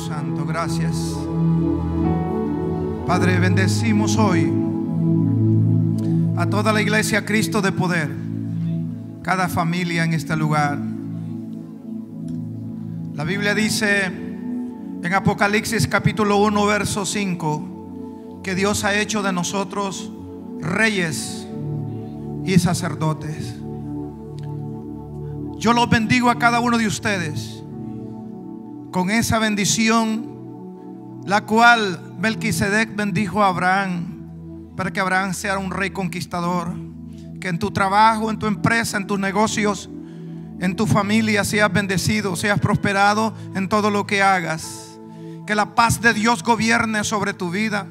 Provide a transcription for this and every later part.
Santo, gracias. Padre, bendecimos hoy a toda la iglesia Cristo de Poder, cada familia en este lugar. La Biblia dice en Apocalipsis capítulo 1 verso 5 que Dios ha hecho de nosotros reyes y sacerdotes. Yo los bendigo a cada uno de ustedes con esa bendición la cual Melquisedec bendijo a Abraham, para que Abraham sea un rey conquistador. Que en tu trabajo, en tu empresa, en tus negocios, en tu familia seas bendecido, seas prosperado en todo lo que hagas. Que la paz de Dios gobierne sobre tu vida.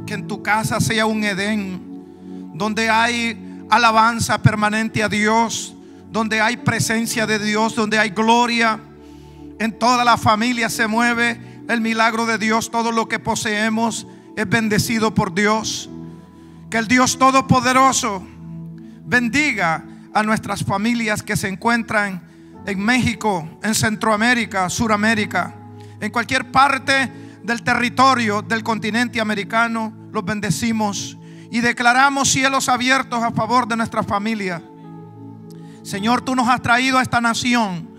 Que en tu casa sea un Edén, donde hay alabanza permanente a Dios, donde hay presencia de Dios, donde hay gloria. En toda la familia se mueve el milagro de Dios. Todo lo que poseemos es bendecido por Dios. Que el Dios Todopoderoso bendiga a nuestras familias que se encuentran en México, en Centroamérica, Suramérica, en cualquier parte del territorio del continente americano. Los bendecimos y declaramos cielos abiertos a favor de nuestra familia. Señor, tú nos has traído a esta nación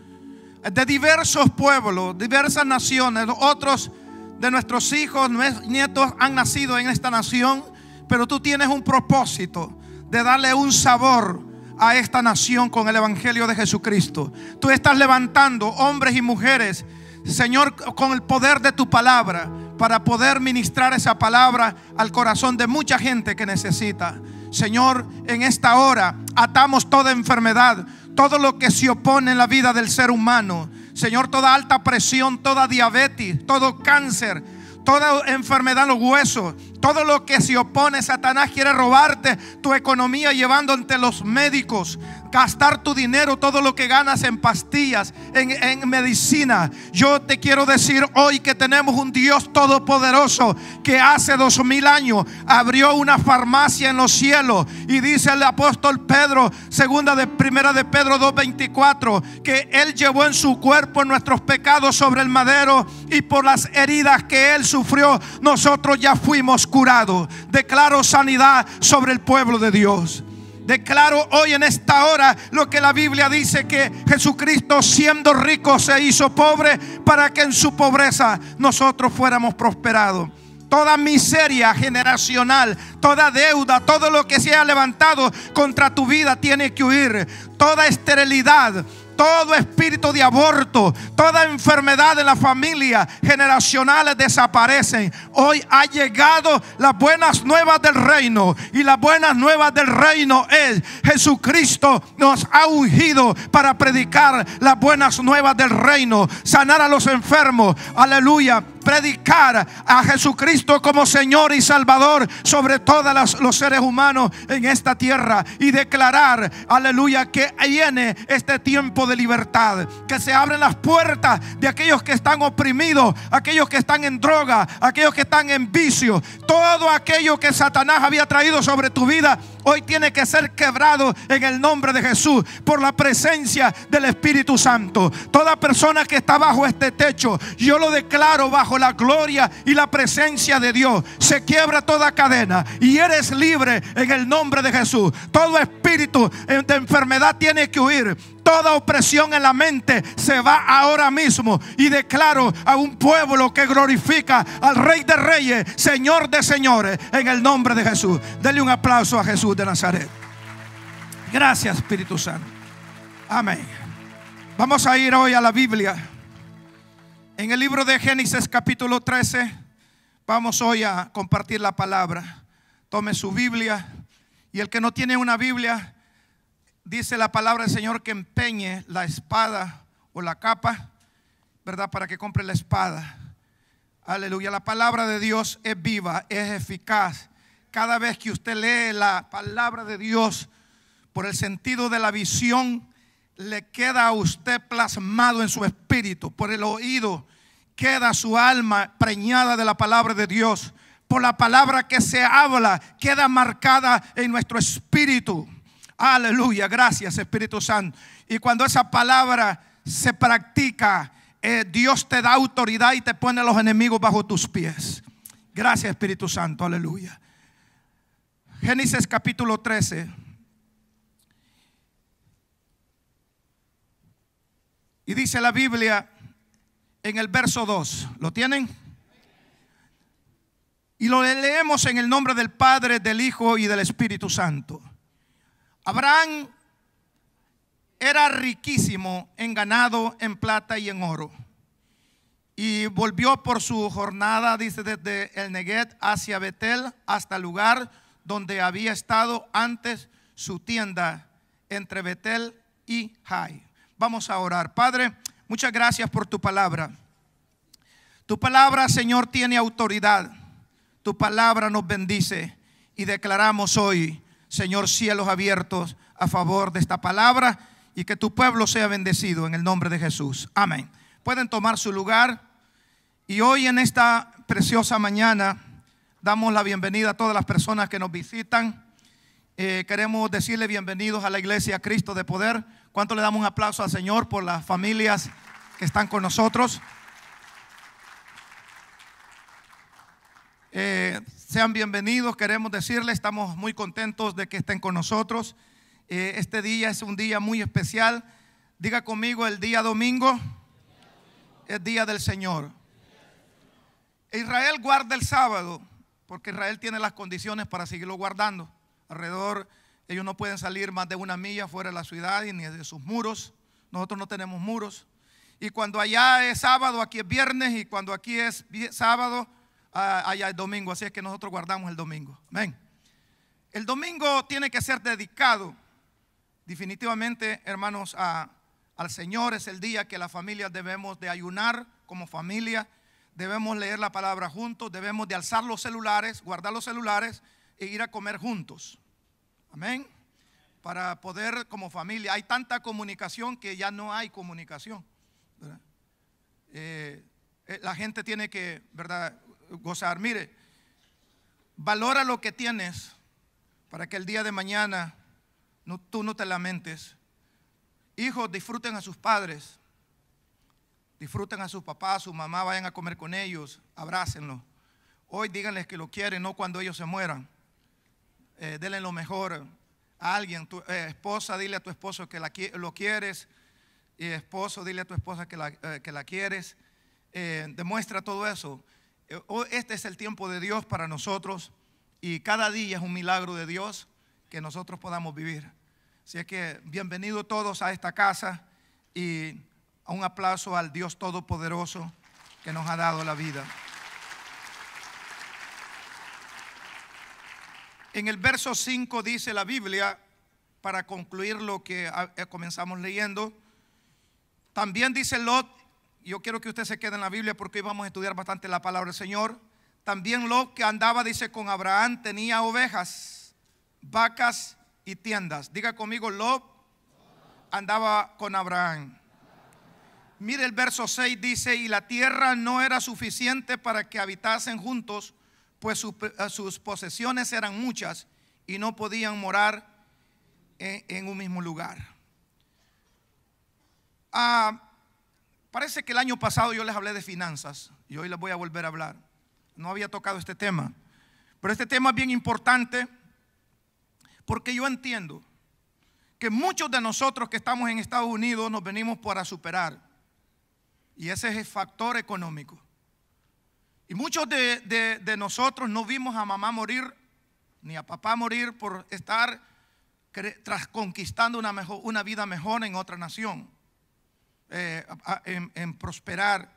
de diversos pueblos, diversas naciones. Otros de nuestros hijos, nietos han nacido en esta nación, pero tú tienes un propósito de darle un sabor a esta nación con el evangelio de Jesucristo. Tú estás levantando hombres y mujeres, Señor, con el poder de tu palabra, para poder ministrar esa palabra al corazón de mucha gente que necesita. Señor, en esta hora atamos toda enfermedad, todo lo que se opone en la vida del ser humano. Señor, toda alta presión, toda diabetes, todo cáncer, toda enfermedad en los huesos, todo lo que se opone. Satanás quiere robarte tu economía llevando ante los médicos, gastar tu dinero, todo lo que ganas en pastillas, en medicina. Yo te quiero decir hoy que tenemos un Dios todopoderoso que hace 2000 años abrió una farmacia en los cielos. Y dice el apóstol Pedro, primera de Pedro 2:24, que Él llevó en su cuerpo nuestros pecados sobre el madero, y por las heridas que Él sufrió nosotros ya fuimos curados. Declaro sanidad sobre el pueblo de Dios. Declaro hoy en esta hora lo que la Biblia dice, que Jesucristo, siendo rico, se hizo pobre para que en su pobreza nosotros fuéramos prosperados. Toda miseria generacional, toda deuda, todo lo que se haya levantado contra tu vida tiene que huir. Toda esterilidad, todo espíritu de aborto, toda enfermedad de la familia generacionales desaparecen. Hoy ha llegado las buenas nuevas del reino, y las buenas nuevas del reino es Jesucristo nos ha ungido para predicar las buenas nuevas del reino, sanar a los enfermos, aleluya, predicar a Jesucristo como Señor y Salvador sobre todos los seres humanos en esta tierra, y declarar, aleluya, que viene este tiempo de libertad, que se abren las puertas de aquellos que están oprimidos, aquellos que están en droga, aquellos que están en vicio. Todo aquello que Satanás había traído sobre tu vida hoy tiene que ser quebrado en el nombre de Jesús, por la presencia del Espíritu Santo. Toda persona que está bajo este techo, yo lo declaro bajo la gloria y la presencia de Dios. Se quiebra toda cadena y eres libre en el nombre de Jesús. Todo espíritu de enfermedad tiene que huir. Toda opresión en la mente se va ahora mismo, y declaro a un pueblo que glorifica al Rey de Reyes, Señor de Señores, en el nombre de Jesús. Denle un aplauso a Jesús de Nazaret. Gracias, Espíritu Santo. Amén. Vamos a ir hoy a la Biblia. En el libro de Génesis capítulo 13 vamos hoy a compartir la palabra. Tome su Biblia, y el que no tiene una Biblia, dice la palabra del Señor que empeñe la espada o la capa, ¿verdad? Para que compre la espada. Aleluya. La palabra de Dios es viva, es eficaz. Cada vez que usted lee la palabra de Dios, por el sentido de la visión, le queda a usted plasmado en su espíritu. Por el oído queda su alma preñada de la palabra de Dios. Por la palabra que se habla, queda marcada en nuestro espíritu. Aleluya, gracias Espíritu Santo. Y cuando esa palabra se practica Dios te da autoridad y te pone a los enemigos bajo tus pies. Gracias, Espíritu Santo, aleluya. Génesis capítulo 13. Y dice la Biblia en el verso 2. ¿Lo tienen? Y lo leemos en el nombre del Padre, del Hijo y del Espíritu Santo. Abraham era riquísimo en ganado, en plata y en oro. Y volvió por su jornada, dice, desde el Neguet hacia Betel, hasta el lugar donde había estado antes su tienda, entre Betel y Jai. Vamos a orar. Padre, muchas gracias por tu palabra. Tu palabra, Señor, tiene autoridad. Tu palabra nos bendice y declaramos hoy, Señor, cielos abiertos a favor de esta palabra y que tu pueblo sea bendecido en el nombre de Jesús. Amén. Pueden tomar su lugar y hoy en esta preciosa mañana damos la bienvenida a todas las personas que nos visitan. Queremos decirle bienvenidos a la iglesia Cristo de Poder. ¿Cuánto le damos un aplauso al Señor por las familias que están con nosotros? Sean bienvenidos, queremos decirles, estamos muy contentos de que estén con nosotros. Este día es un día muy especial. Diga conmigo, el día domingo es día del Señor. Israel guarda el sábado porque Israel tiene las condiciones para seguirlo guardando. Alrededor, ellos no pueden salir más de 1 milla fuera de la ciudad y ni de sus muros. Nosotros no tenemos muros. Y cuando allá es sábado, aquí es viernes. Y cuando aquí es sábado, allá es domingo. Así es que nosotros guardamos el domingo. Amén. El domingo tiene que ser dedicado definitivamente, hermanos, al Señor. Es el día que las familias debemos de ayunar como familia. Debemos leer la palabra juntos. Debemos de alzar los celulares, guardar los celulares e ir a comer juntos. Amén. Para poder como familia. Hay tanta comunicación que ya no hay comunicación, ¿verdad? La gente tiene que, ¿verdad?, gozar. Mire, valora lo que tienes para que el día de mañana tú no te lamentes. Hijos, disfruten a sus padres, disfruten a sus papás, a su mamá, vayan a comer con ellos, abrácenlos. Hoy díganles que lo quieren, no cuando ellos se mueran. Denle lo mejor a alguien. Tu esposa, dile a tu esposo que lo quieres. Y esposo, dile a tu esposa que la quieres. Demuestra todo eso. Este es el tiempo de Dios para nosotros y cada día es un milagro de Dios que nosotros podamos vivir. Así es que bienvenidos todos a esta casa y un aplauso al Dios Todopoderoso que nos ha dado la vida. En el verso 5 dice la Biblia, para concluir lo que comenzamos leyendo, también dice Lot. Yo quiero que usted se quede en la Biblia porque hoy vamos a estudiar bastante la palabra del Señor. También Lot, que andaba, dice, con Abraham, tenía ovejas, vacas y tiendas. Diga conmigo, Lot andaba con Abraham. Mire el verso 6, dice, y la tierra no era suficiente para que habitasen juntos, pues sus posesiones eran muchas y no podían morar en un mismo lugar. Parece que el año pasado yo les hablé de finanzas y hoy les voy a volver a hablar. No había tocado este tema, pero este tema es bien importante porque yo entiendo que muchos de nosotros que estamos en Estados Unidos nos venimos para superar y ese es el factor económico. Y muchos de nosotros no vimos a mamá morir ni a papá morir por estar tras conquistando una vida mejor en otra nación. En prosperar,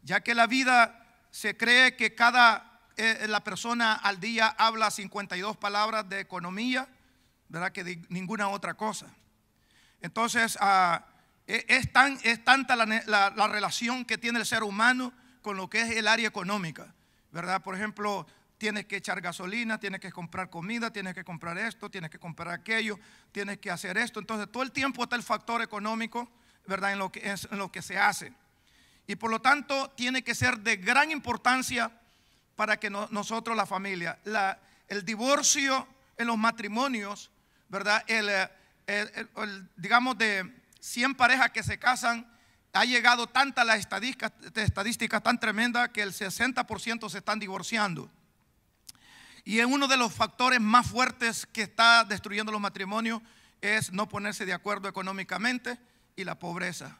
ya que la vida se cree que la persona al día habla 52 palabras de economía, ¿verdad?, que de ninguna otra cosa. Entonces es tanta la relación que tiene el ser humano con lo que es el área económica, ¿verdad? Por ejemplo, tienes que echar gasolina, tienes que comprar comida, tienes que comprar esto, tienes que comprar aquello, tienes que hacer esto. Entonces todo el tiempo está el factor económico, ¿verdad?, en lo que se hace. Y por lo tanto tiene que ser de gran importancia para que nosotros, la familia, el divorcio en los matrimonios, ¿verdad? Digamos de 100 parejas que se casan, ha llegado tanta la estadística tan tremenda que el 60% se están divorciando. Y uno de los factores más fuertes que está destruyendo los matrimonios es no ponerse de acuerdo económicamente y la pobreza.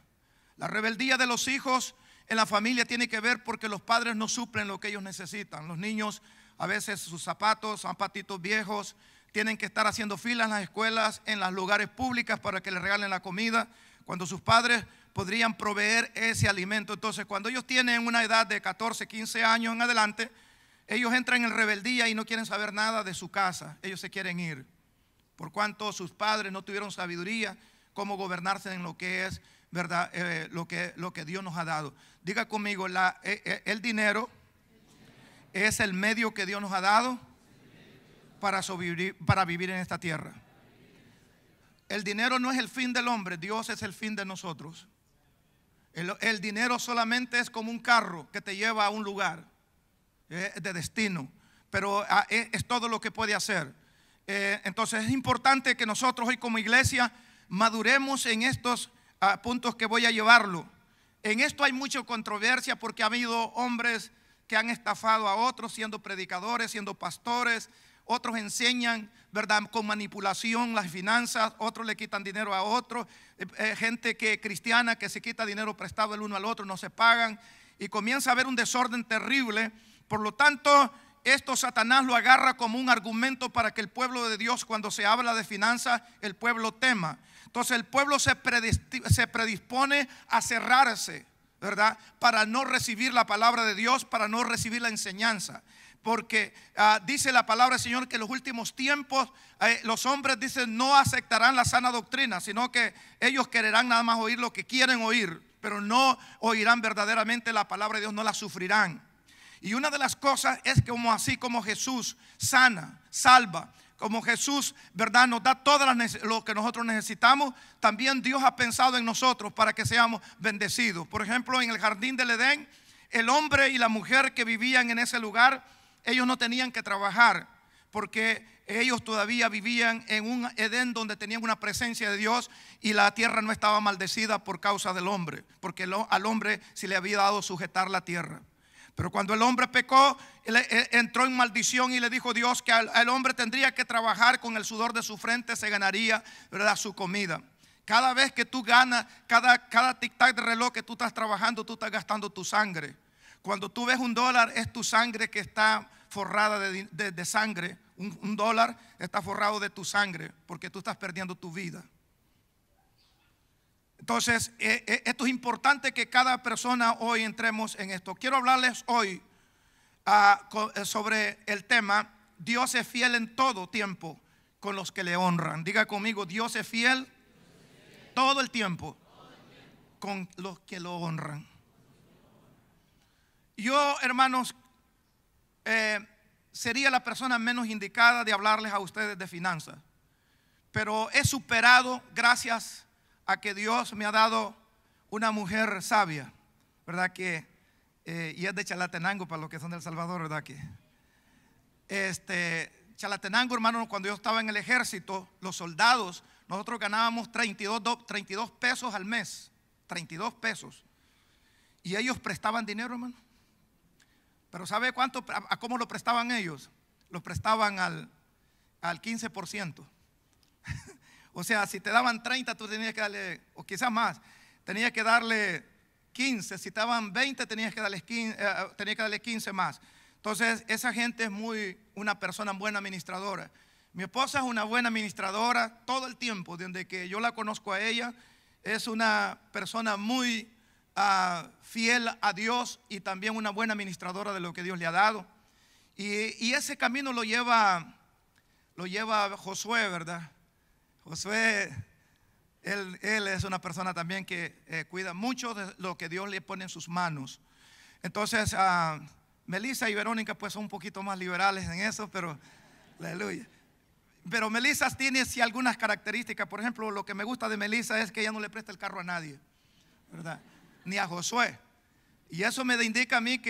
La rebeldía de los hijos en la familia tiene que ver porque los padres no suplen lo que ellos necesitan. Los niños, a veces sus zapatos, zapatitos viejos, tienen que estar haciendo filas en las escuelas, en los lugares públicos para que les regalen la comida, cuando sus padres podrían proveer ese alimento. Entonces, cuando ellos tienen una edad de 14, 15 años en adelante, ellos entran en rebeldía y no quieren saber nada de su casa. Ellos se quieren ir, por cuanto sus padres no tuvieron sabiduría cómo gobernarse en lo que es, ¿verdad? Lo que Dios nos ha dado. Diga conmigo, el dinero es el medio que Dios nos ha dado para vivir en esta tierra. El dinero no es el fin del hombre, Dios es el fin de nosotros. El dinero solamente es como un carro que te lleva a un lugar de destino, pero es todo lo que puede hacer. Entonces es importante que nosotros hoy como iglesia maduremos en estos puntos que voy a llevarlo. En esto hay mucha controversia porque ha habido hombres que han estafado a otros siendo predicadores, siendo pastores. Otros enseñan, ¿verdad?, con manipulación las finanzas. Otros le quitan dinero a otros. Gente cristiana que se quita dinero prestado el uno al otro, no se pagan. Y comienza a haber un desorden terrible. Por lo tanto, esto Satanás lo agarra como un argumento para que el pueblo de Dios, cuando se habla de finanzas, el pueblo tema. Entonces el pueblo se predispone a cerrarse, ¿verdad?, para no recibir la palabra de Dios, para no recibir la enseñanza. Porque dice la palabra del Señor que en los últimos tiempos los hombres, dicen, no aceptarán la sana doctrina, sino que ellos querrán nada más oír lo que quieren oír, pero no oirán verdaderamente la palabra de Dios, no la sufrirán. Y una de las cosas es que así como Jesús sana, salva, como Jesús, ¿verdad?, nos da todo lo que nosotros necesitamos, también Dios ha pensado en nosotros para que seamos bendecidos. Por ejemplo, en el jardín del Edén, el hombre y la mujer que vivían en ese lugar, ellos no tenían que trabajar porque ellos todavía vivían en un Edén donde tenían una presencia de Dios y la tierra no estaba maldecida por causa del hombre, porque al hombre se le había dado sujetar la tierra. Pero cuando el hombre pecó, entró en maldición y le dijo Dios que al hombre tendría que trabajar, con el sudor de su frente se ganaría, ¿verdad?, su comida. Cada vez que tú ganas, cada tic-tac de reloj que tú estás trabajando, tú estás gastando tu sangre. Cuando tú ves $1, es tu sangre que está forrada de sangre. Un dólar está forrado de tu sangre porque tú estás perdiendo tu vida. Entonces, esto es importante que cada persona hoy entremos en esto. Quiero hablarles hoy sobre el tema: Dios es fiel en todo tiempo con los que le honran. Diga conmigo, Dios es fiel todo el tiempo con los que lo honran. Yo, hermanos, sería la persona menos indicada de hablarles a ustedes de finanzas, pero he superado gracias a que Dios me ha dado una mujer sabia, ¿verdad? Y es de Chalatenango, para los que son de El Salvador, ¿verdad? Chalatenango, hermano, cuando yo estaba en el ejército, los soldados, nosotros ganábamos 32 pesos al mes, 32 pesos. Y ellos prestaban dinero, hermano. Pero ¿sabe cuánto? ¿A cómo lo prestaban ellos? Lo prestaban al 15%. O sea, si te daban 30, tú tenías que darle, o quizás más, tenías que darle 15. Si te daban 20, tenías que darle 15 más. Entonces, esa gente es una persona buena administradora. Mi esposa es una buena administradora todo el tiempo, desde que yo la conozco a ella. Es una persona muy fiel a Dios y también una buena administradora de lo que Dios le ha dado. Y ese camino lo lleva Josué, ¿verdad? Josué, él es una persona también que cuida mucho de lo que Dios le pone en sus manos. Entonces, Melissa y Verónica pues son un poquito más liberales en eso, pero aleluya. Pero Melissa tiene sí algunas características. Por ejemplo, lo que me gusta de Melissa es que ella no le presta el carro a nadie, ¿verdad? Ni a Josué. Y eso me indica a mí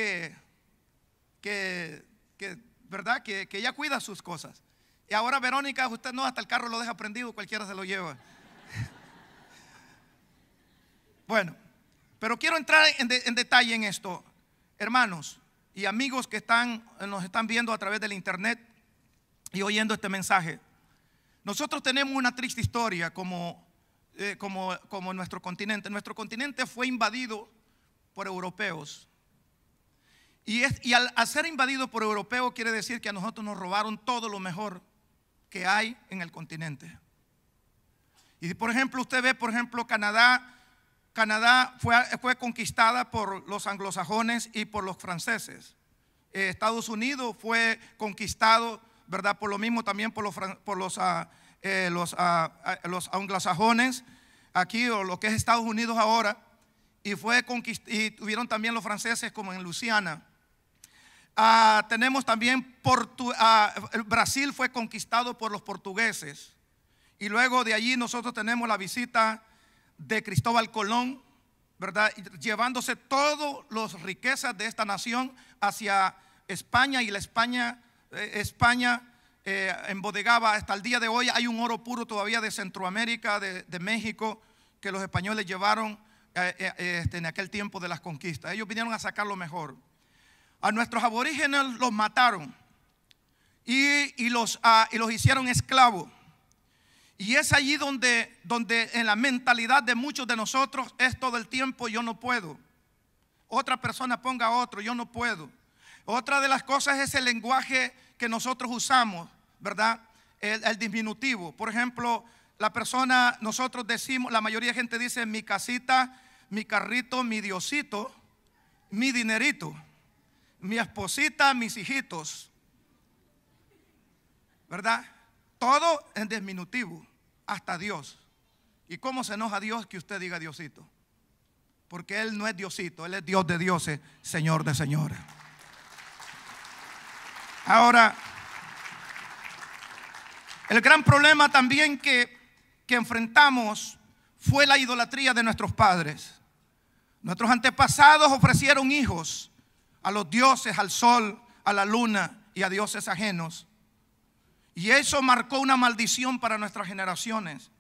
¿verdad? Que ella cuida sus cosas. Y ahora Verónica, usted no, hasta el carro lo deja prendido, cualquiera se lo lleva. Bueno, Pero quiero entrar en detalle en esto, hermanos y amigos que nos están viendo a través del internet y oyendo este mensaje. Nosotros tenemos una triste historia como nuestro continente. Nuestro continente fue invadido por europeos. Y al ser invadido por europeos quiere decir que a nosotros nos robaron todo lo mejor que hay en el continente. Y por ejemplo, usted ve, por ejemplo, Canadá fue conquistada por los anglosajones y por los franceses. Estados Unidos fue conquistado, ¿verdad? Por lo mismo también por los anglosajones, aquí, o lo que es Estados Unidos ahora, y tuvieron también los franceses como en Luisiana. Tenemos también Brasil fue conquistado por los portugueses, y luego de allí nosotros tenemos la visita de Cristóbal Colón, ¿verdad? Llevándose todas las riquezas de esta nación hacia España, y la España embodegaba hasta el día de hoy. Hay un oro puro todavía de Centroamérica, de México, que los españoles llevaron en aquel tiempo de las conquistas. Ellos vinieron a sacar lo mejor. A nuestros aborígenes los mataron y los hicieron esclavos. Y es allí donde en la mentalidad de muchos de nosotros es todo el tiempo: yo no puedo. Otra persona ponga a otro, yo no puedo. Otra de las cosas es el lenguaje que nosotros usamos, ¿verdad? El diminutivo. Por ejemplo, nosotros decimos, la mayoría de gente dice mi casita, mi carrito, mi diosito, mi dinerito, mi esposita, mis hijitos, ¿verdad? Todo en diminutivo, hasta Dios. ¿Y cómo se enoja Dios que usted diga Diosito? Porque Él no es Diosito, Él es Dios de dioses, Señor de señores. Ahora, el gran problema también que enfrentamos fue la idolatría de nuestros padres. Nuestros antepasados ofrecieron hijos a los dioses, al sol, a la luna y a dioses ajenos. Y eso marcó una maldición para nuestras generaciones.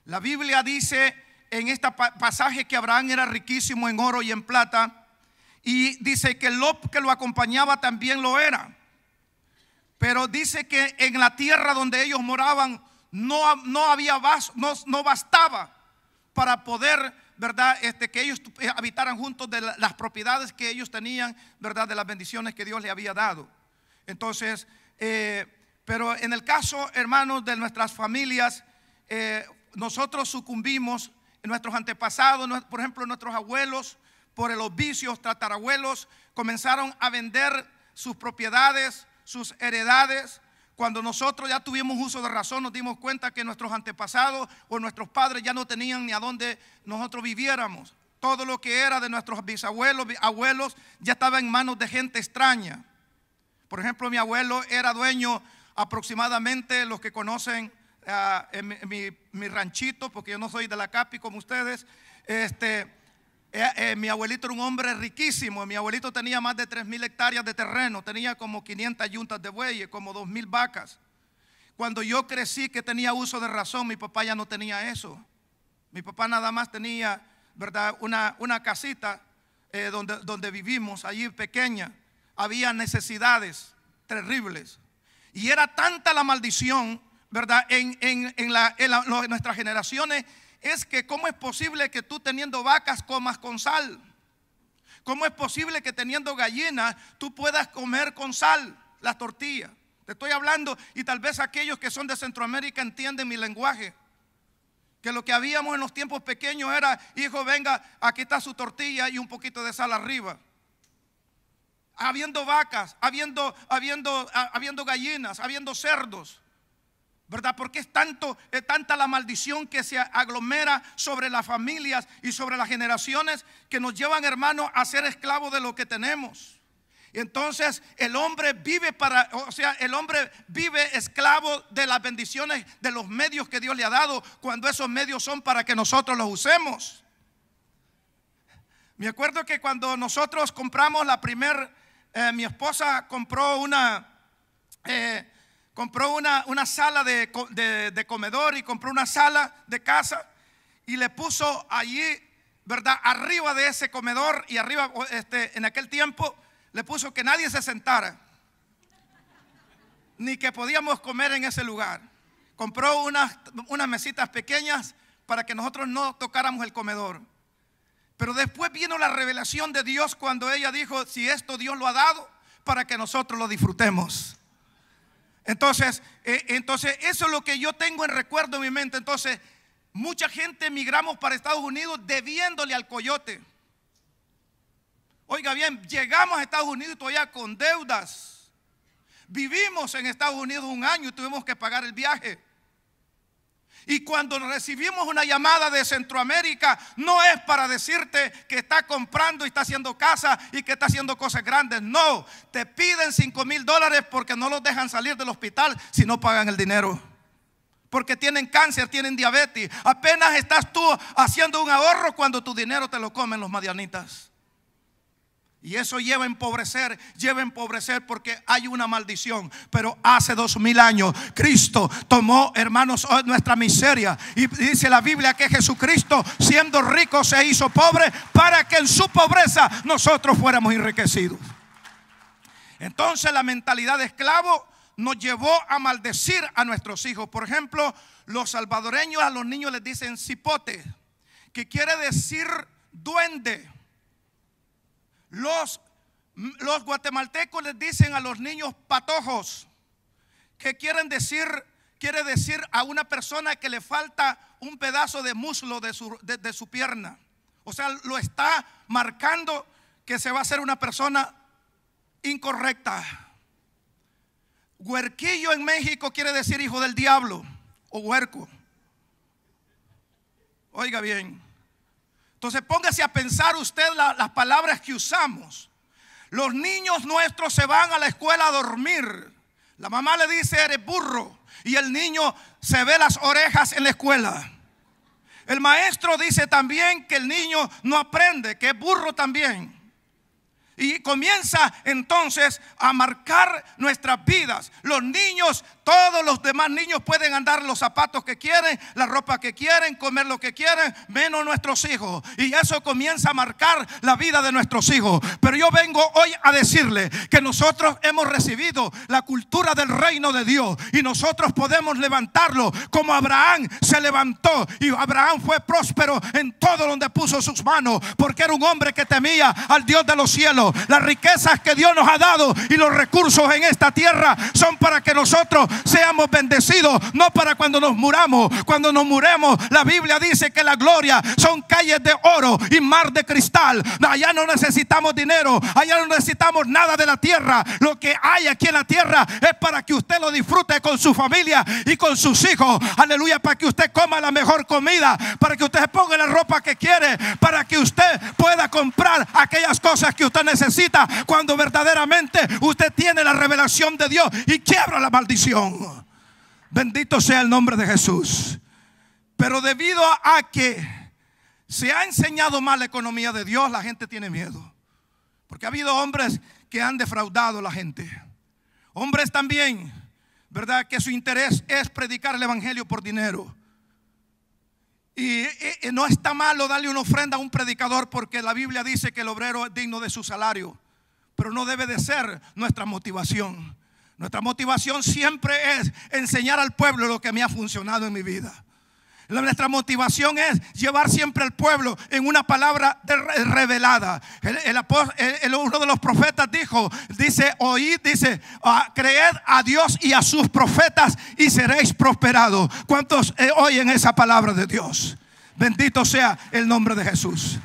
La Biblia dice en este pasaje que Abraham era riquísimo en oro y en plata, y dice que Lot, que lo acompañaba, también lo era. Pero dice que en la tierra donde ellos moraban no bastaba para poder, ¿verdad? Que ellos habitaran juntos de las propiedades que ellos tenían, ¿verdad? De las bendiciones que Dios les había dado. Entonces, pero en el caso, hermanos, de nuestras familias, nosotros sucumbimos, nuestros antepasados, por ejemplo, nuestros abuelos, por los vicios, tatarabuelos, comenzaron a vender sus propiedades, sus heredades. Cuando nosotros ya tuvimos uso de razón, nos dimos cuenta que nuestros antepasados o nuestros padres ya no tenían ni a dónde nosotros viviéramos. Todo lo que era de nuestros bisabuelos, abuelos, ya estaba en manos de gente extraña. Por ejemplo, mi abuelo era dueño aproximadamente, los que conocen mi ranchito, porque yo no soy de la Capi como ustedes, mi abuelito era un hombre riquísimo. Mi abuelito tenía más de 3,000 hectáreas de terreno, tenía como 500 yuntas de bueyes, como 2,000 vacas. Cuando yo crecí, que tenía uso de razón, mi papá ya no tenía eso. Mi papá nada más tenía, ¿verdad?, una casita donde vivimos, allí pequeña. Había necesidades terribles. Y era tanta la maldición, ¿verdad?, en nuestras generaciones, es que cómo es posible que tú teniendo vacas comas con sal. ¿Cómo es posible que teniendo gallinas tú puedas comer con sal las tortillas? Te estoy hablando, y tal vez aquellos que son de Centroamérica entienden mi lenguaje. Que lo que habíamos en los tiempos pequeños era: hijo, venga, aquí está su tortilla y un poquito de sal arriba. Habiendo vacas, habiendo gallinas, habiendo cerdos, ¿verdad? Porque es tanta la maldición que se aglomera sobre las familias y sobre las generaciones, que nos llevan, hermanos, a ser esclavos de lo que tenemos. Y entonces el hombre vive esclavo de las bendiciones, de los medios que Dios le ha dado, cuando esos medios son para que nosotros los usemos. Me acuerdo que cuando nosotros compramos mi esposa compró una sala de comedor, y compró una sala de casa, y le puso allí ¿verdad?, arriba de ese comedor, y arriba, en aquel tiempo le puso que nadie se sentara, ni que podíamos comer en ese lugar. Compró unas mesitas pequeñas para que nosotros no tocáramos el comedor. Pero después vino la revelación de Dios cuando ella dijo: si esto Dios lo ha dado para que nosotros lo disfrutemos. Entonces eso es lo que yo tengo en recuerdo en mi mente. Entonces mucha gente emigramos para Estados Unidos debiéndole al coyote. Oiga bien, llegamos a Estados Unidos todavía con deudas. Vivimos en Estados Unidos un año y tuvimos que pagar el viaje. Y cuando recibimos una llamada de Centroamérica, no es para decirte que está comprando y está haciendo casa y que está haciendo cosas grandes. No, te piden $5,000 porque no los dejan salir del hospital si no pagan el dinero. Porque tienen cáncer, tienen diabetes. Apenas estás tú haciendo un ahorro cuando tu dinero te lo comen los madianitas. Y eso lleva a empobrecer porque hay una maldición. Pero hace 2000 años Cristo tomó, hermanos, nuestra miseria. Y dice la Biblia que Jesucristo, siendo rico, se hizo pobre para que en su pobreza nosotros fuéramos enriquecidos. Entonces la mentalidad de esclavo nos llevó a maldecir a nuestros hijos. Por ejemplo, los salvadoreños a los niños les dicen cipote, que quiere decir duende. Los guatemaltecos les dicen a los niños patojos, que quiere decir a una persona que le falta un pedazo de muslo de su pierna. O sea, lo está marcando que se va a hacer una persona incorrecta. Huerquillo en México quiere decir hijo del diablo o huerco. Oiga bien. Entonces póngase a pensar usted las palabras que usamos. Los niños nuestros se van a la escuela a dormir. La mamá le dice: eres burro. Y el niño se ve las orejas en la escuela. El maestro dice también que el niño no aprende, que es burro también. Y comienza entonces a marcar nuestras vidas. Los niños, todos los demás niños pueden andar los zapatos que quieren, la ropa que quieren, comer lo que quieren, menos nuestros hijos. Y eso comienza a marcar la vida de nuestros hijos. Pero yo vengo hoy a decirle que nosotros hemos recibido la cultura del reino de Dios. Y nosotros podemos levantarlo como Abraham se levantó. Y Abraham fue próspero en todo donde puso sus manos, porque era un hombre que temía al Dios de los cielos. Las riquezas que Dios nos ha dado y los recursos en esta tierra son para que nosotros seamos bendecidos, no para cuando nos muramos. Cuando nos muremos, la Biblia dice que la gloria son calles de oro y mar de cristal. Allá no necesitamos dinero, allá no necesitamos nada de la tierra. Lo que hay aquí en la tierra es para que usted lo disfrute con su familia y con sus hijos. Aleluya, para que usted coma la mejor comida, para que usted se ponga la ropa que quiere, para que usted pueda comprar aquellas cosas que usted necesita, cuando verdaderamente usted tiene la revelación de Dios y quiebra la maldición. Bendito sea el nombre de Jesús. Pero debido a que se ha enseñado mal la economía de Dios, la gente tiene miedo, porque ha habido hombres que han defraudado a la gente. Hombres también, ¿verdad?, que su interés es predicar el evangelio por dinero. Y no está malo darle una ofrenda a un predicador, porque la Biblia dice que el obrero es digno de su salario. Pero no debe de ser nuestra motivación. Nuestra motivación siempre es enseñar al pueblo lo que me ha funcionado en mi vida. Nuestra motivación es llevar siempre al pueblo en una palabra revelada. Uno de los profetas dice, creed a Dios y a sus profetas y seréis prosperados. ¿Cuántos oyen esa palabra de Dios? Bendito sea el nombre de Jesús.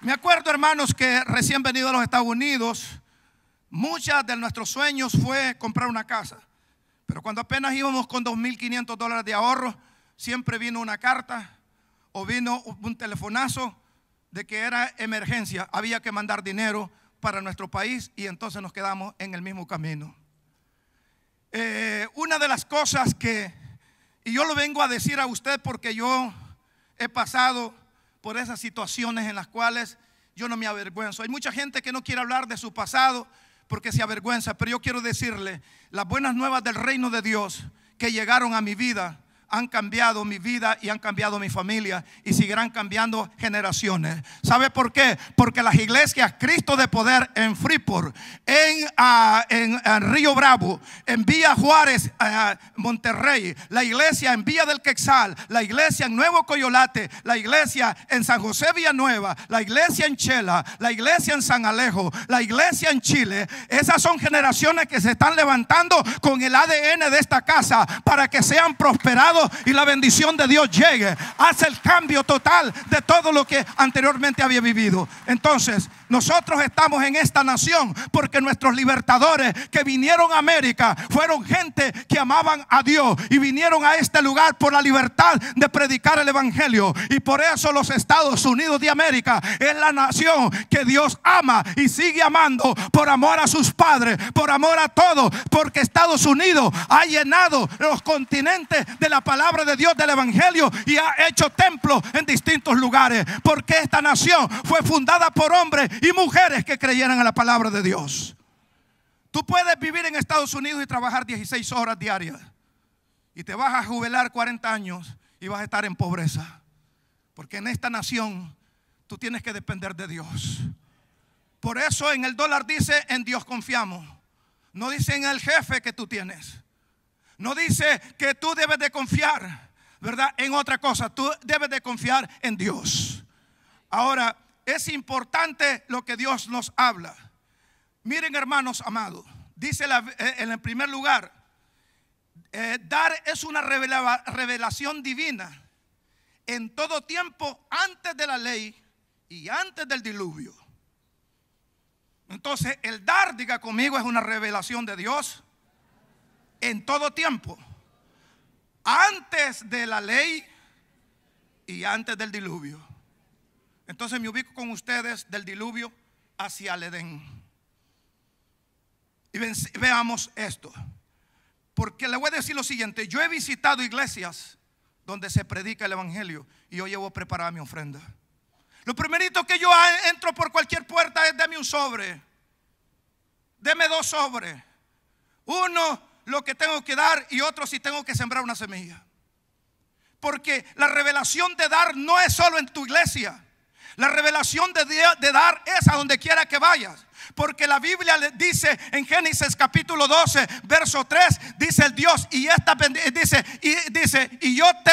Me acuerdo, hermanos, que recién venido a los Estados Unidos, muchos de nuestros sueños fue comprar una casa. Pero cuando apenas íbamos con $2,500 de ahorro, siempre vino una carta o vino un telefonazo de que era emergencia. Había que mandar dinero para nuestro país y entonces nos quedamos en el mismo camino. Una de las cosas y yo lo vengo a decir a usted porque yo he pasado por esas situaciones en las cuales yo no me avergüenzo. Hay mucha gente que no quiere hablar de su pasado porque se avergüenza, pero yo quiero decirle las buenas nuevas del reino de Dios que llegaron a mi vida han cambiado mi vida y han cambiado mi familia y seguirán cambiando generaciones. ¿Sabe por qué? Porque las iglesias Cristo de Poder en Freeport, en Río Bravo, en Villa Juárez, Monterrey, la iglesia en Villa del Quexal, la iglesia en Nuevo Coyolate, la iglesia en San José Villanueva, la iglesia en Chela, la iglesia en San Alejo, la iglesia en Chile, esas son generaciones que se están levantando con el ADN de esta casa para que sean prosperados y la bendición de Dios llegue. Hace el cambio total de todo lo que anteriormente había vivido. Entonces nosotros estamos en esta nación porque nuestros libertadores que vinieron a América fueron gente que amaban a Dios y vinieron a este lugar por la libertad de predicar el evangelio. Y por eso los Estados Unidos de América es la nación que Dios ama y sigue amando por amor a sus padres, por amor a todos, porque Estados Unidos ha llenado los continentes de la palabra de Dios, del evangelio, y ha hecho templos en distintos lugares, porque esta nación fue fundada por hombres y mujeres que creyeran en la palabra de Dios. Tú puedes vivir en Estados Unidos y trabajar 16 horas diarias y te vas a jubilar 40 años y vas a estar en pobreza, porque en esta nación tú tienes que depender de Dios. Por eso en el dólar dice: en Dios confiamos. No dice en el jefe que tú tienes. No dice que tú debes de confiar, ¿verdad?, en otra cosa. Tú debes de confiar en Dios. Ahora, es importante lo que Dios nos habla. Miren, hermanos amados, dice en el primer lugar, dar es una revelación divina en todo tiempo, antes de la ley y antes del diluvio. Entonces el dar, diga conmigo, es una revelación de Dios en todo tiempo, antes de la ley y antes del diluvio. Entonces me ubico con ustedes del diluvio hacia el Edén. Y veamos esto, porque le voy a decir lo siguiente: yo he visitado iglesias donde se predica el evangelio y yo llevo preparada mi ofrenda. Lo primerito que yo entro por cualquier puerta es: deme un sobre, deme 2 sobres, uno lo que tengo que dar y otro si tengo que sembrar una semilla. Porque la revelación de dar no es solo en tu iglesia. La revelación de dar es a donde quiera que vayas. Porque la Biblia dice en Génesis capítulo 12 verso 3, dice el Dios, y yo te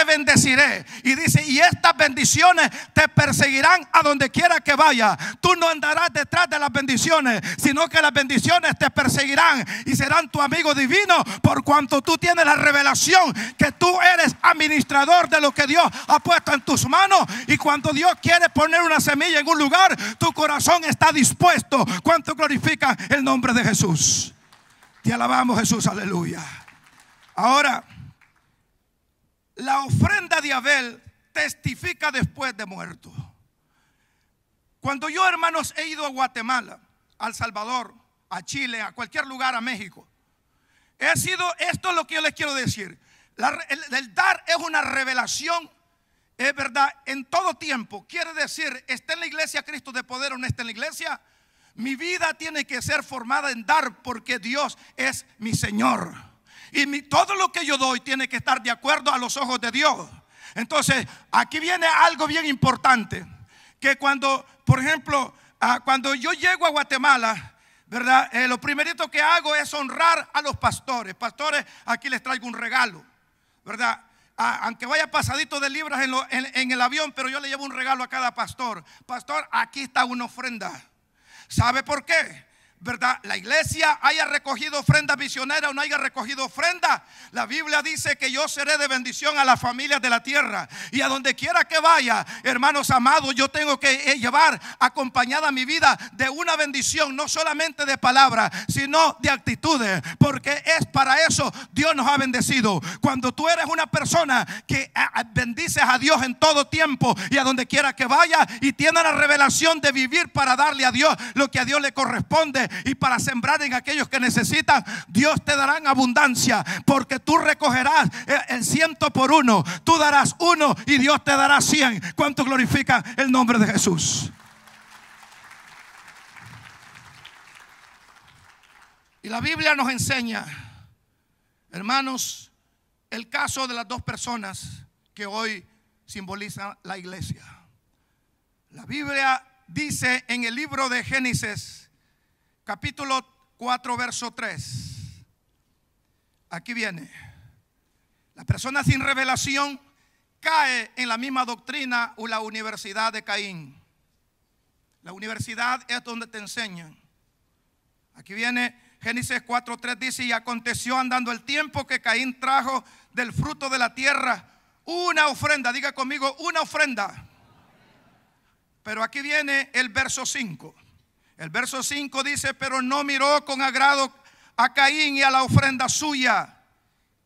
bendeciré, y dice: y estas bendiciones te perseguirán a donde quiera que vaya. Tú no andarás detrás de las bendiciones, sino que las bendiciones te perseguirán y serán tu amigo divino, por cuanto tú tienes la revelación que tú eres administrador de lo que Dios ha puesto en tus manos. Y cuando Dios quiere poner una semilla en un lugar, tu corazón está dispuesto. ¿Cuánto glorifica el nombre de Jesús? Te alabamos, Jesús, aleluya. Ahora, la ofrenda de Abel testifica después de muerto. Cuando yo, hermanos, he ido a Guatemala, a El Salvador, a Chile, a cualquier lugar, a México, esto es lo que yo les quiero decir. El dar es una revelación, es verdad, en todo tiempo. Quiere decir, esté en la iglesia Cristo de Poder o no esté en la iglesia, mi vida tiene que ser formada en dar, porque Dios es mi Señor. Y todo lo que yo doy tiene que estar de acuerdo a los ojos de Dios. Entonces, aquí viene algo bien importante. Que cuando, por ejemplo, cuando yo llego a Guatemala, ¿verdad? Lo primerito que hago es honrar a los pastores. Pastores, aquí les traigo un regalo, ¿verdad? Aunque vaya pasadito de libras en el avión, pero yo le llevo un regalo a cada pastor. Pastor, aquí está una ofrenda. ¿Sabe por qué? ¿Verdad? La iglesia haya recogido ofrenda misionera o no haya recogido ofrenda, la Biblia dice que yo seré de bendición a las familias de la tierra. Y a donde quiera que vaya, hermanos amados, yo tengo que llevar acompañada mi vida de una bendición, no solamente de palabras, sino de actitudes, porque es para eso Dios nos ha bendecido. Cuando tú eres una persona que bendices a Dios en todo tiempo y a donde quiera que vaya, y tienes la revelación de vivir para darle a Dios lo que a Dios le corresponde y para sembrar en aquellos que necesitan, Dios te dará en abundancia, porque tú recogerás el 100 por 1, tú darás 1 y Dios te dará 100. ¿Cuánto glorifican el nombre de Jesús? Y la Biblia nos enseña, hermanos, el caso de las dos personas que hoy simbolizan la iglesia. La Biblia dice en el libro de Génesis, capítulo 4, verso 3. Aquí viene. La persona sin revelación cae en la misma doctrina o la universidad de Caín. La universidad es donde te enseñan. Aquí viene Génesis 4:3, dice: y aconteció andando el tiempo que Caín trajo del fruto de la tierra una ofrenda. Diga conmigo, una ofrenda. Pero aquí viene el verso 5. El verso 5 dice: pero no miró con agrado a Caín y a la ofrenda suya,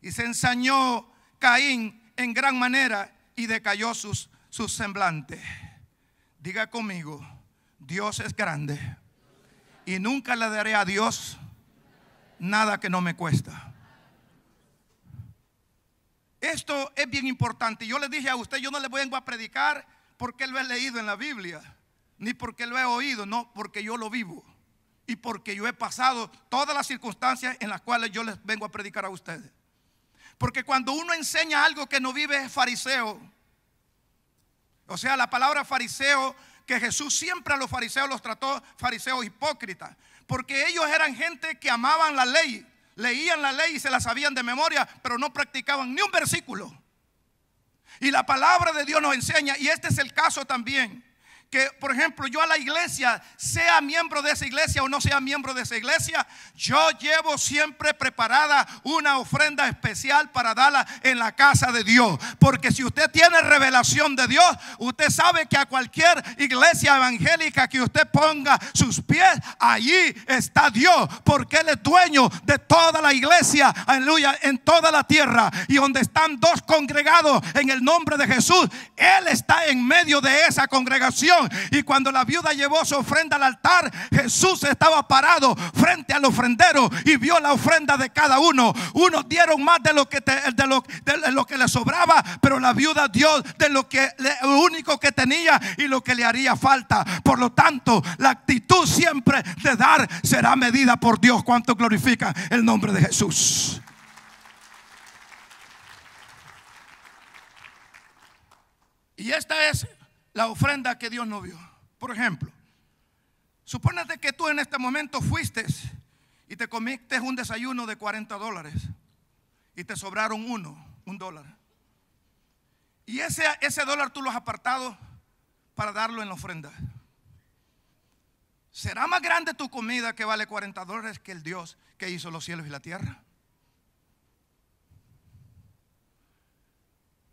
y se ensañó Caín en gran manera y decayó su semblante. Diga conmigo, Dios es grande y nunca le daré a Dios nada que no me cuesta. Esto es bien importante. Yo le dije a usted, yo no le vengo a predicar porque lo he leído en la Biblia, ni porque lo he oído, no, porque yo lo vivo y porque yo he pasado todas las circunstancias en las cuales yo les vengo a predicar a ustedes. Porque cuando uno enseña algo que no vive es fariseo. O sea, la palabra fariseo, que Jesús siempre a los fariseos los trató fariseos hipócritas, porque ellos eran gente que amaban la ley, leían la ley y se la sabían de memoria, pero no practicaban ni un versículo. Y la palabra de Dios nos enseña, y este es el caso también, que por ejemplo yo a la iglesia, sea miembro de esa iglesia o no sea miembro de esa iglesia, yo llevo siempre preparada una ofrenda especial para darla en la casa de Dios. Porque si usted tiene revelación de Dios, usted sabe que a cualquier iglesia evangélica que usted ponga sus pies, allí está Dios, porque Él es dueño de toda la iglesia, aleluya, en toda la tierra. Y donde están dos congregados en el nombre de Jesús, Él está en medio de esa congregación. Y cuando la viuda llevó su ofrenda al altar, Jesús estaba parado frente al ofrendero y vio la ofrenda de cada uno. Unos dieron más de lo que le sobraba, pero la viuda dio de lo único que tenía y lo que le haría falta. Por lo tanto, la actitud siempre de dar será medida por Dios. ¿Cuánto glorifica el nombre de Jesús? Y esta es la ofrenda que Dios nos vio. Por ejemplo, supónete que tú en este momento fuiste y te comiste un desayuno de $40 y te sobraron $1. Y ese dólar tú lo has apartado para darlo en la ofrenda. ¿Será más grande tu comida que vale $40 que el Dios que hizo los cielos y la tierra?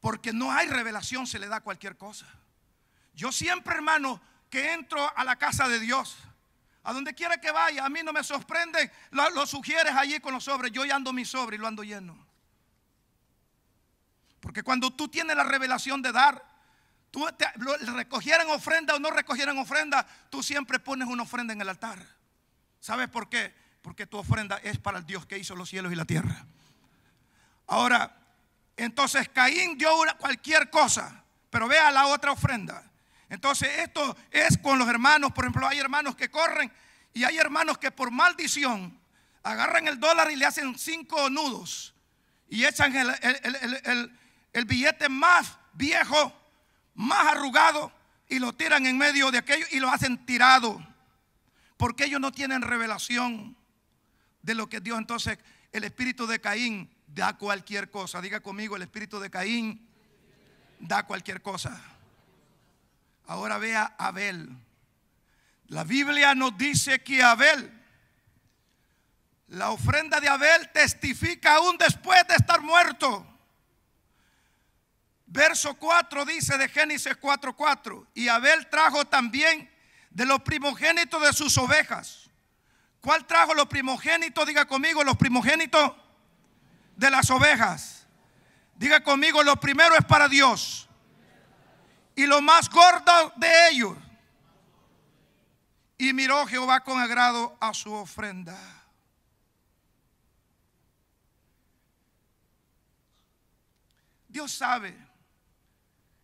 Porque no hay revelación, se le da cualquier cosa. Yo siempre, hermano, que entro a la casa de Dios, a donde quiera que vaya, a mí no me sorprende, lo sugieres allí con los sobres. Yo ya ando mi sobre y lo ando lleno. Porque cuando tú tienes la revelación de dar, recogieran ofrenda o no recogieran ofrenda, tú siempre pones una ofrenda en el altar. ¿Sabes por qué? Porque tu ofrenda es para el Dios que hizo los cielos y la tierra. Ahora, entonces Caín dio cualquier cosa, pero vea la otra ofrenda. Entonces esto es con los hermanos. Por ejemplo, hay hermanos que corren y hay hermanos que por maldición agarran el dólar y le hacen 5 nudos y echan el billete más viejo, más arrugado, y lo tiran en medio de aquello y lo hacen tirado, porque ellos no tienen revelación de lo que Dios. Entonces el espíritu de Caín da cualquier cosa. Diga conmigo, el espíritu de Caín da cualquier cosa. Ahora vea Abel. La Biblia nos dice que Abel, la ofrenda de Abel testifica aún después de estar muerto. Verso 4 dice de Génesis 4:4: y Abel trajo también de los primogénitos de sus ovejas. ¿Cuál trajo los primogénitos? Diga conmigo, los primogénitos de las ovejas. Diga conmigo, lo primero es para Dios. Y lo más gordo de ellos. Y miró Jehová con agrado a su ofrenda. Dios sabe.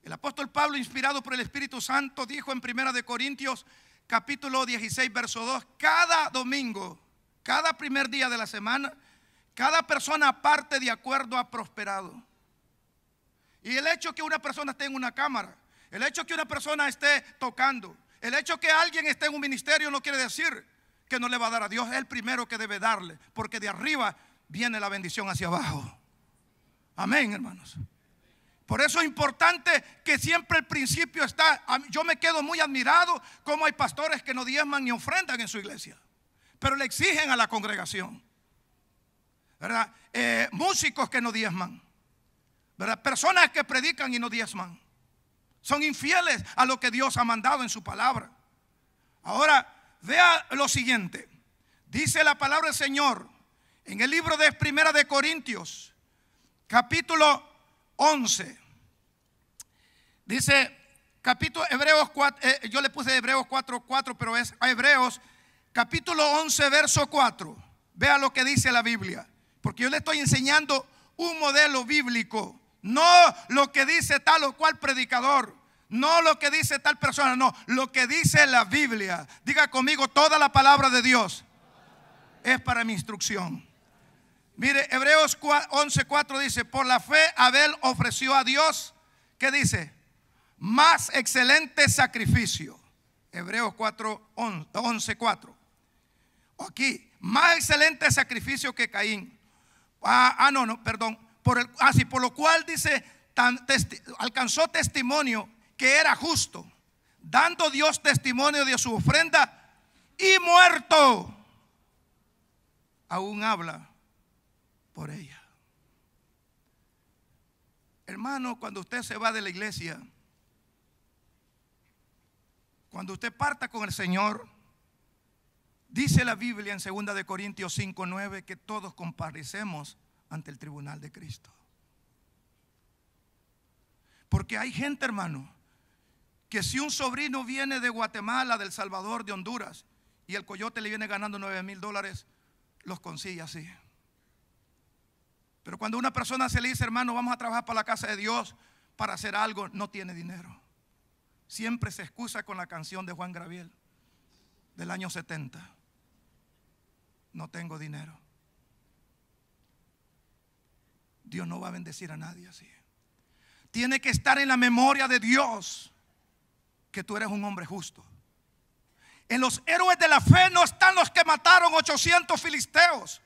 El apóstol Pablo, inspirado por el Espíritu Santo, dijo en 1 Corintios capítulo 16 verso 2: cada domingo, cada primer día de la semana, Cada persona aparte de acuerdo ha prosperado. Y el hecho que una persona esté en una cámara, el hecho que una persona esté tocando, el hecho que alguien esté en un ministerio no quiere decir que no le va a dar a Dios. Es el primero que debe darle, porque de arriba viene la bendición hacia abajo. Amén, hermanos. Por eso es importante que siempre el principio está. Yo me quedo muy admirado como hay pastores que no diezman ni ofrendan en su iglesia, pero le exigen a la congregación, ¿verdad? Músicos que no diezman, ¿verdad? Personas que predican y no diezman. Son infieles a lo que Dios ha mandado en su palabra. Ahora, vea lo siguiente. Dice la palabra del Señor en el libro de Primera de Corintios, capítulo 11. Dice, capítulo Hebreos 4, yo le puse Hebreos 4:4, pero es a Hebreos, capítulo 11, verso 4. Vea lo que dice la Biblia, porque yo le estoy enseñando un modelo bíblico. No lo que dice tal o cual predicador, no lo que dice tal persona, no, lo que dice la Biblia. Diga conmigo, toda la palabra de Dios es para mi instrucción. Mire, Hebreos 11:4 dice, por la fe Abel ofreció a Dios, ¿qué dice? Más excelente sacrificio. Hebreos 11:4. Aquí, más excelente sacrificio que Caín. Por lo cual dice, alcanzó testimonio que era justo, dando Dios testimonio de su ofrenda, y muerto aún habla por ella. Hermano, cuando usted se va de la iglesia, cuando usted parta con el Señor, dice la Biblia en 2 de Corintios 5:9 que todos comparecemos ante el tribunal de Cristo. Porque hay gente, hermano, que si un sobrino viene de Guatemala, de El Salvador, de Honduras, y el coyote le viene ganando $9,000, los consigue así. Pero cuando una persona se le dice, hermano, vamos a trabajar para la casa de Dios, para hacer algo, no tiene dinero. Siempre se excusa con la canción de Juan Gabriel del año 70. No tengo dinero. Dios no va a bendecir a nadie así. Tiene que estar en la memoria de Dios que tú eres un hombre justo. En los héroes de la fe no están los que mataron 800 filisteos.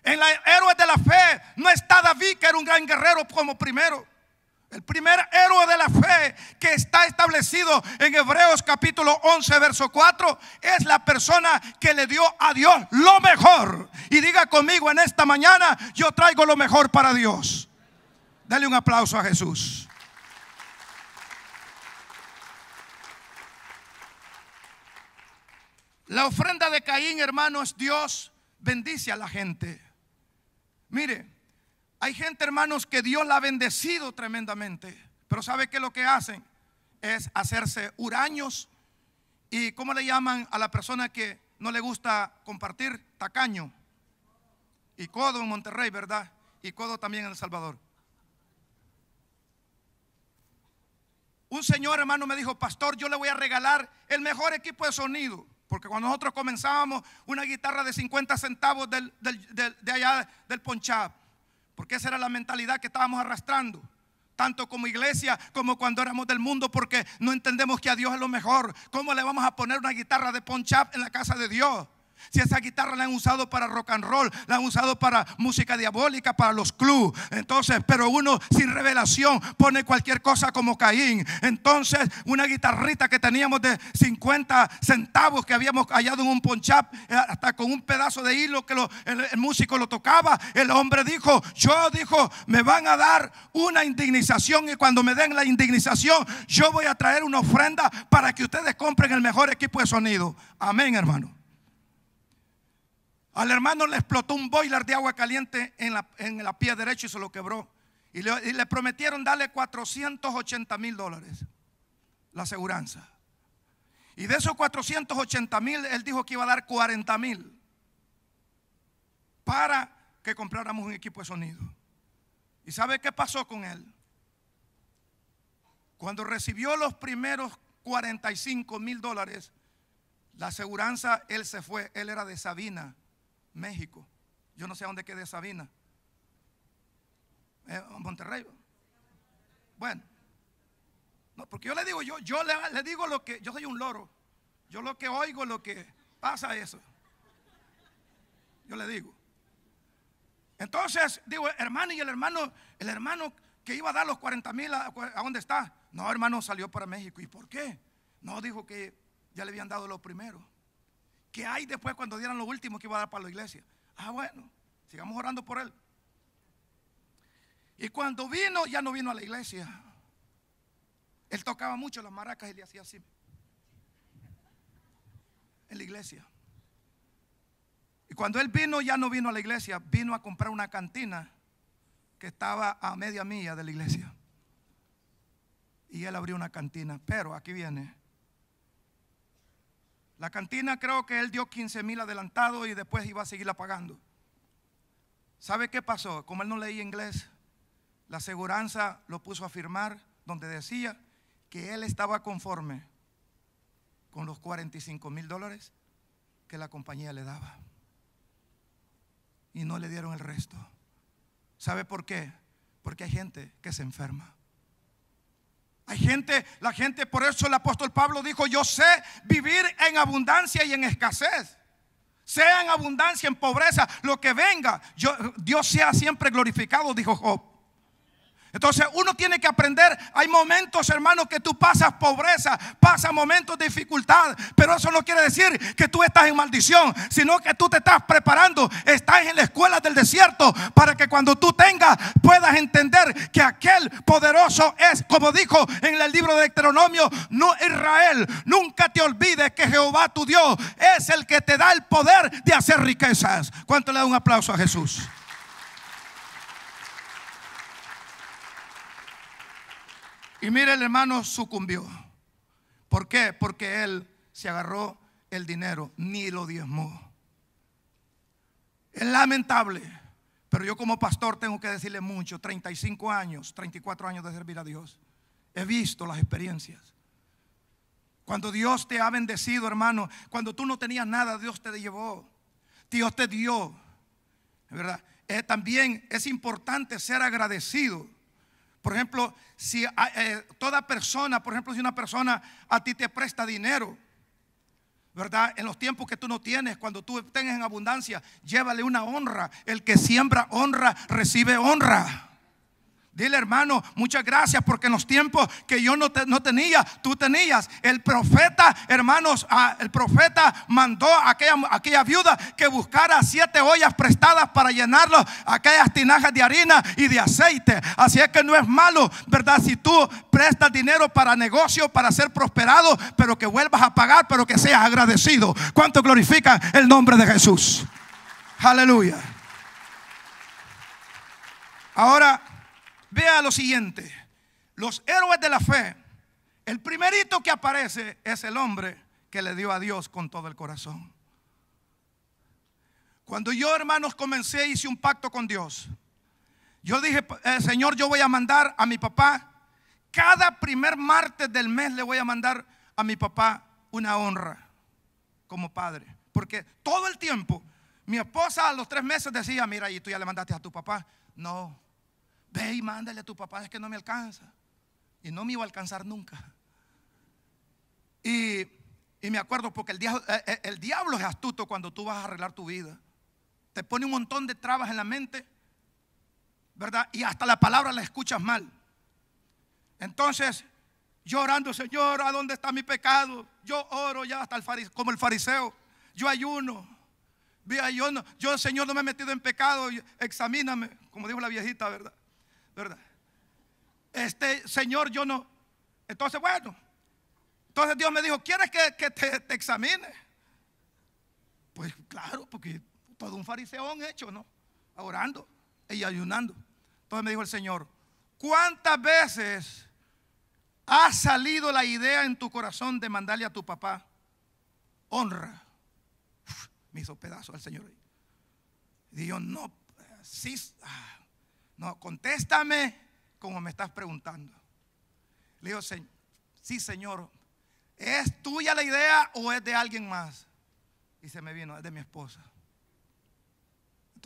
En los héroes de la fe no está David, que era un gran guerrero como primero. El primer héroe de la fe que está establecido en Hebreos capítulo 11 verso 4 es la persona que le dio a Dios lo mejor. Y diga conmigo en esta mañana, yo traigo lo mejor para Dios. Dale un aplauso a Jesús. La ofrenda de Caín, hermanos, Dios bendice a la gente. Mire, hay gente, hermanos, que Dios la ha bendecido tremendamente, pero ¿sabe qué? Lo que hacen es hacerse huraños. ¿Y cómo le llaman a la persona que no le gusta compartir? Tacaño. Y codo en Monterrey, ¿verdad? Y codo también en El Salvador. Un señor, hermano, me dijo, pastor, yo le voy a regalar el mejor equipo de sonido. Porque cuando nosotros comenzábamos, una guitarra de 50 centavos de allá del ponchap. Porque esa era la mentalidad que estábamos arrastrando, tanto como iglesia como cuando éramos del mundo, porque no entendemos que a Dios es lo mejor. ¿Cómo le vamos a poner una guitarra de ponchap en la casa de Dios? Si esa guitarra la han usado para rock and roll, la han usado para música diabólica, para los clubs. Entonces, pero uno sin revelación pone cualquier cosa como Caín. Entonces, una guitarrita que teníamos de 50 centavos que habíamos hallado en un ponchap, hasta con un pedazo de hilo que el músico lo tocaba. El hombre dijo, me van a dar una indemnización, y cuando me den la indemnización, yo voy a traer una ofrenda para que ustedes compren el mejor equipo de sonido. Amén, hermano. Al hermano le explotó un boiler de agua caliente en la pie derecho y se lo quebró. Y le prometieron darle $480,000, la aseguranza. Y de esos 480,000, él dijo que iba a dar 40,000 para que compráramos un equipo de sonido. ¿Y sabe qué pasó con él? Cuando recibió los primeros $45,000, la aseguranza, él se fue. Él era de Sabina, México. Yo no sé a dónde quede Sabina. Monterrey. Bueno, no, porque yo le digo, yo le digo lo que, yo soy un loro. Yo lo que oigo, lo que pasa, eso yo le digo. Entonces digo, hermano, y el hermano que iba a dar los 40,000, ¿a dónde está? No, hermano, salió para México. ¿Y por qué? No, dijo que ya le habían dado lo primero. ¿Qué hay después cuando dieran lo último que iba a dar para la iglesia? Ah, bueno, sigamos orando por él. Y cuando vino, ya no vino a la iglesia. Él tocaba mucho las maracas y le hacía así en la iglesia. Y cuando él vino, ya no vino a la iglesia, vino a comprar una cantina que estaba a media milla de la iglesia. Y él abrió una cantina. Pero aquí viene. La cantina, creo que él dio 15,000 adelantado y después iba a seguirla pagando. ¿Sabe qué pasó? Como él no leía inglés, la aseguranza lo puso a firmar donde decía que él estaba conforme con los $45,000 que la compañía le daba. Y no le dieron el resto. ¿Sabe por qué? Porque hay gente que se enferma. Hay gente, la gente, por eso el apóstol Pablo dijo: yo sé vivir en abundancia y en escasez. Sea en abundancia, en pobreza, lo que venga, Dios sea siempre glorificado, dijo Job. Entonces uno tiene que aprender. Hay momentos, hermano, que tú pasas pobreza, pasas momentos de dificultad, pero eso no quiere decir que tú estás en maldición, sino que tú te estás preparando, estás en la escuela del desierto, para que cuando tú tengas, puedas entender que aquel poderoso es, como dijo en el libro de Deuteronomio: no, Israel, nunca te olvides que Jehová tu Dios es el que te da el poder de hacer riquezas. ¿Cuánto le da un aplauso a Jesús? Y mire, el hermano sucumbió. ¿Por qué? Porque él se agarró el dinero, ni lo diezmó. Es lamentable, pero yo como pastor tengo que decirle mucho. 35 años, 34 años de servir a Dios. He visto las experiencias. Cuando Dios te ha bendecido, hermano, cuando tú no tenías nada, Dios te llevó, Dios te dio, ¿verdad? También es importante ser agradecido. Por ejemplo, si toda persona, por ejemplo, si una persona a ti te presta dinero, ¿verdad? En los tiempos que tú no tienes, cuando tú tengas en abundancia, llévale una honra. El que siembra honra, recibe honra. Dile, hermano, muchas gracias, porque en los tiempos que yo no tenía, tú tenías. El profeta, hermanos, el profeta mandó a aquella viuda que buscara 7 ollas prestadas para llenarlo, aquellas tinajas de harina y de aceite. Así es que no es malo, ¿verdad? Si tú prestas dinero para negocio, para ser prosperado, pero que vuelvas a pagar, pero que seas agradecido. ¿Cuánto glorifican el nombre de Jesús? Aleluya. Ahora, vea lo siguiente. Los héroes de la fe, el primerito que aparece es el hombre que le dio a Dios con todo el corazón. Cuando yo, hermanos, hice un pacto con Dios. Yo dije: Señor, yo voy a mandar a mi papá, cada primer martes del mes le voy a mandar a mi papá una honra como padre. Porque todo el tiempo mi esposa a los 3 meses decía: mira, y tú ya le mandaste a tu papá. No, ve y mándale a tu papá, es que no me alcanza. Y no me iba a alcanzar nunca. Y me acuerdo, porque el diablo es astuto cuando tú vas a arreglar tu vida. Te pone un montón de trabas en la mente, ¿verdad? Y hasta la palabra la escuchas mal. Entonces, yo orando: Señor, ¿a dónde está mi pecado? Yo oro ya hasta como el fariseo. Yo ayuno. Yo, Señor, no me he metido en pecado. Examíname, como dijo la viejita, ¿verdad? Señor, yo no. Entonces, bueno, entonces Dios me dijo: ¿quieres que te examine? Pues claro, porque todo un fariseón hecho, ¿no? Orando y ayunando. Entonces me dijo el Señor: ¿cuántas veces ha salido la idea en tu corazón de mandarle a tu papá honra? Me hizo pedazo al Señor. Y digo: no, sí, no, contéstame como me estás preguntando. Le digo: sí, Señor, ¿es tuya la idea o es de alguien más? Y se me vino: es de mi esposa.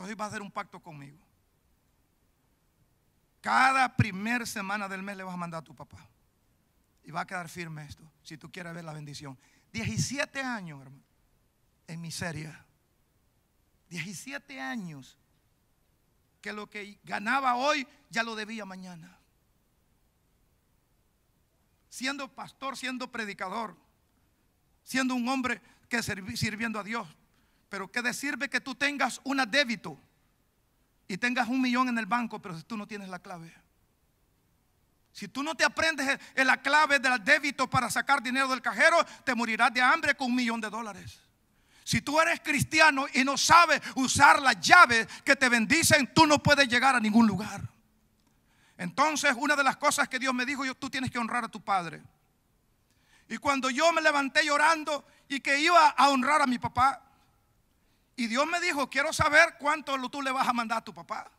Entonces vas a hacer un pacto conmigo. Cada primer semana del mes le vas a mandar a tu papá. Y va a quedar firme esto, si tú quieres ver la bendición. 17 años, hermano, en miseria. 17 años. Que lo que ganaba hoy ya lo debía mañana. Siendo pastor, siendo predicador, siendo un hombre que sirviendo a Dios. Pero ¿qué te sirve que tú tengas un débito y tengas 1 millón en el banco, pero si tú no tienes la clave? Si tú no te aprendes la clave del débito para sacar dinero del cajero, te morirás de hambre con $1 millón. Si tú eres cristiano y no sabes usar las llaves que te bendicen, tú no puedes llegar a ningún lugar. Entonces, una de las cosas que Dios me dijo, tú tienes que honrar a tu padre. Y cuando yo me levanté llorando y que iba a honrar a mi papá, y Dios me dijo, quiero saber cuánto tú le vas a mandar a tu papá.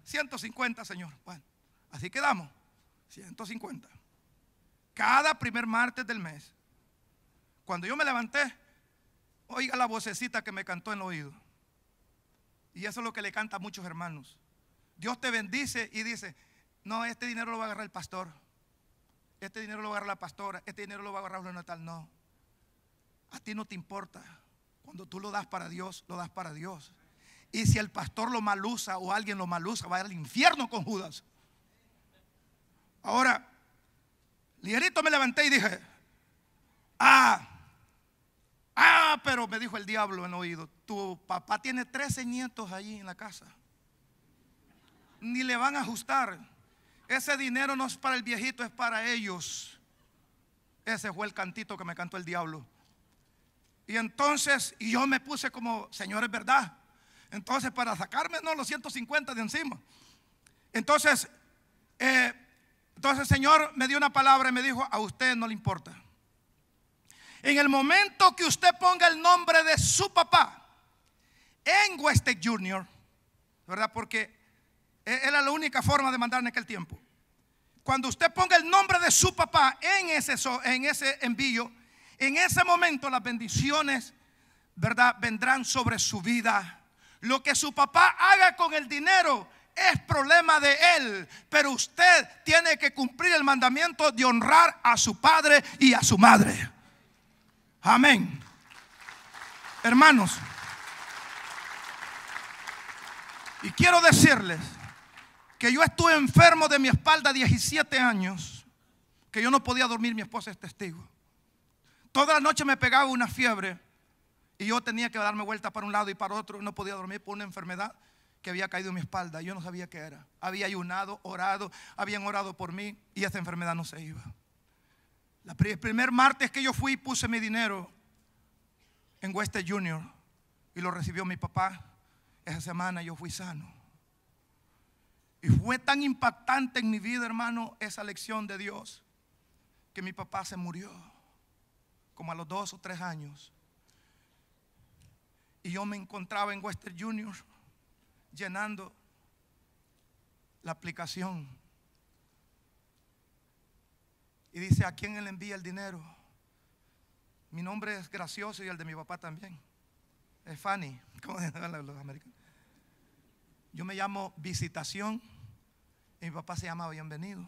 150, Señor. Bueno, así quedamos. 150. Cada primer martes del mes. Cuando yo me levanté, oiga la vocecita que me cantó en el oído. Y eso es lo que le canta a muchos hermanos. Dios te bendice y dice, no, este dinero lo va a agarrar el pastor, este dinero lo va a agarrar la pastora, este dinero lo va a agarrar una tal. No, a ti no te importa. Cuando tú lo das para Dios, lo das para Dios. Y si el pastor lo malusa o alguien lo malusa, va al infierno con Judas. Ahora, ligerito me levanté y dije, pero me dijo el diablo en el oído, tu papá tiene 13 nietos allí en la casa. Ni le van a ajustar. Ese dinero no es para el viejito, es para ellos. Ese fue el cantito que me cantó el diablo. Y entonces, y yo me puse como, Señor, es verdad. Entonces, para sacarme los 150 de encima. Entonces el Señor me dio una palabra y me dijo, a usted no le importa. En el momento que usted ponga el nombre de su papá en Westec Junior, ¿verdad? Porque era la única forma de mandar en aquel tiempo. Cuando usted ponga el nombre de su papá en ese envío, en ese momento las bendiciones, ¿verdad?, vendrán sobre su vida. Lo que su papá haga con el dinero es problema de él, pero usted tiene que cumplir el mandamiento de honrar a su padre y a su madre. Amén. Hermanos, y quiero decirles que yo estuve enfermo de mi espalda 17 años, que yo no podía dormir, mi esposa es testigo. Toda la noche me pegaba una fiebre y yo tenía que darme vuelta para un lado y para otro. No podía dormir por una enfermedad que había caído en mi espalda. Yo no sabía qué era. Había ayunado, orado, habían orado por mí y esta enfermedad no se iba. El primer martes que yo fui, puse mi dinero en Westec Junior y lo recibió mi papá. Esa semana yo fui sano. Y fue tan impactante en mi vida, hermano, esa lección de Dios, que mi papá se murió como a los 2 o 3 años. Y yo me encontraba en Westec Junior llenando la aplicación. Y dice, ¿a quién le envía el dinero? Mi nombre es gracioso y el de mi papá también. Es Fanny, como dicen los americanos. Yo me llamo Visitación y mi papá se llama Bienvenido.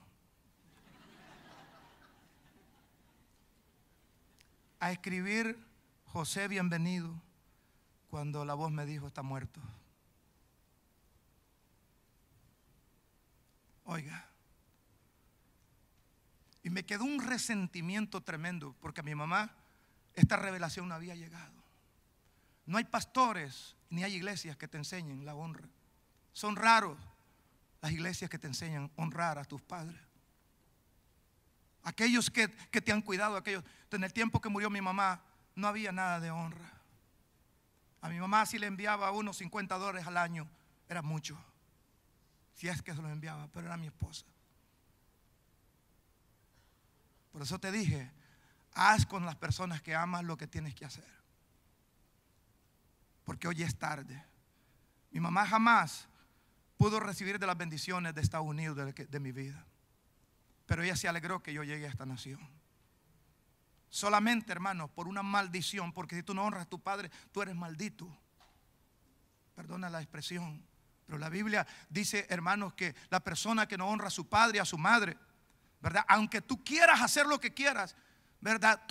A escribir José Bienvenido cuando la voz me dijo está muerto. Oiga, y me quedó un resentimiento tremendo porque a mi mamá esta revelación no había llegado. No hay pastores ni hay iglesias que te enseñen la honra. Son raros las iglesias que te enseñan a honrar a tus padres. Aquellos que te han cuidado, aquellos. En el tiempo que murió mi mamá no había nada de honra. A mi mamá si le enviaba unos $50 al año, era mucho. Si es que se los enviaba, pero era mi esposa. Por eso te dije, haz con las personas que amas lo que tienes que hacer. Porque hoy es tarde. Mi mamá jamás pudo recibir de las bendiciones de Estados Unidos de mi vida. Pero ella se alegró que yo llegue a esta nación. Solamente, hermanos, por una maldición. Porque si tú no honras a tu padre, tú eres maldito. Perdona la expresión, pero la Biblia dice, hermanos, que la persona que no honra a su padre y a su madre, ¿verdad? Aunque tú quieras hacer lo que quieras, ¿verdad?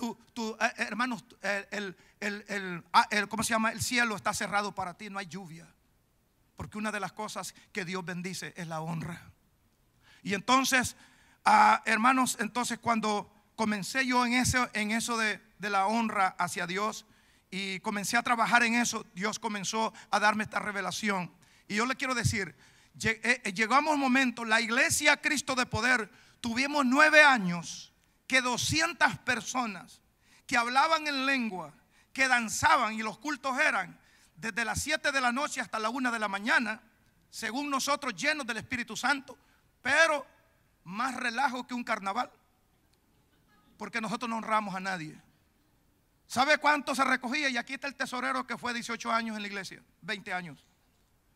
Hermanos, ¿cómo se llama? El cielo está cerrado para ti, no hay lluvia. Porque una de las cosas que Dios bendice es la honra. Y entonces, hermanos, entonces cuando comencé yo en eso de la honra hacia Dios, y comencé a trabajar en eso, Dios comenzó a darme esta revelación. Y yo le quiero decir, llegamos un momento, la iglesia Cristo de Poder, tuvimos 9 años que 200 personas que hablaban en lengua, que danzaban, y los cultos eran desde las 7 de la noche hasta la 1 de la mañana, según nosotros, llenos del Espíritu Santo, pero más relajo que un carnaval, porque nosotros no honramos a nadie. ¿Sabe cuánto se recogía? Y aquí está el tesorero que fue 18 años en la iglesia, 20 años.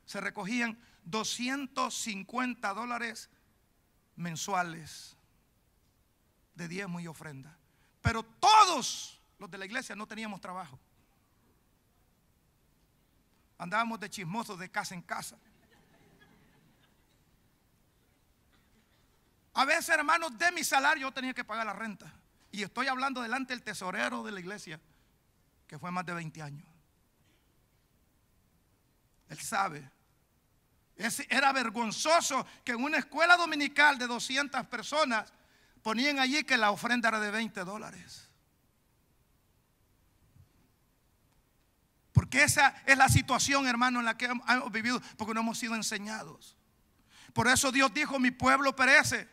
Se recogían $250 mensuales de diezmo y ofrenda. Pero todos los de la iglesia no teníamos trabajo. Andábamos de chismosos de casa en casa. A veces, hermanos, de mi salario yo tenía que pagar la renta. Y estoy hablando delante del tesorero de la iglesia, que fue más de 20 años. Él sabe. Era vergonzoso que en una escuela dominical de 200 personas ponían allí que la ofrenda era de $20. Porque esa es la situación, hermano, en la que hemos vivido, porque no hemos sido enseñados. Por eso Dios dijo, mi pueblo perece,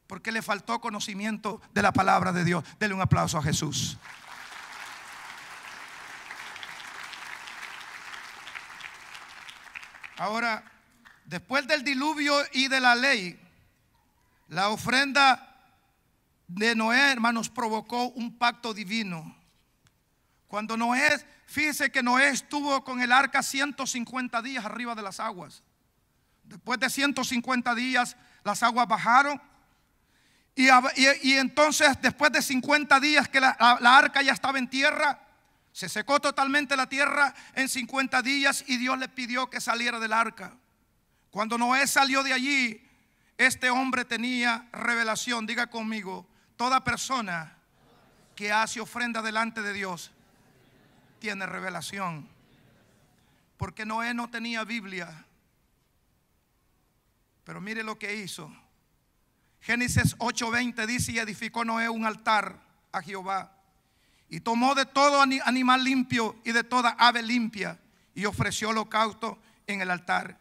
porque le faltó conocimiento de la palabra de Dios. Denle un aplauso a Jesús. Ahora, después del diluvio y de la ley, la ofrenda de Noé, hermanos, provocó un pacto divino. Cuando Noé, fíjese que Noé estuvo con el arca 150 días arriba de las aguas. Después de 150 días, las aguas bajaron. Y entonces, después de 50 días que la arca ya estaba en tierra, se secó totalmente la tierra en 50 días y Dios le pidió que saliera del arca. Cuando Noé salió de allí, este hombre tenía revelación. Diga conmigo, toda persona que hace ofrenda delante de Dios tiene revelación. Porque Noé no tenía Biblia. Pero mire lo que hizo. Génesis 8:20 dice, y edificó Noé un altar a Jehová, y tomó de todo animal limpio y de toda ave limpia, y ofreció holocausto en el altar.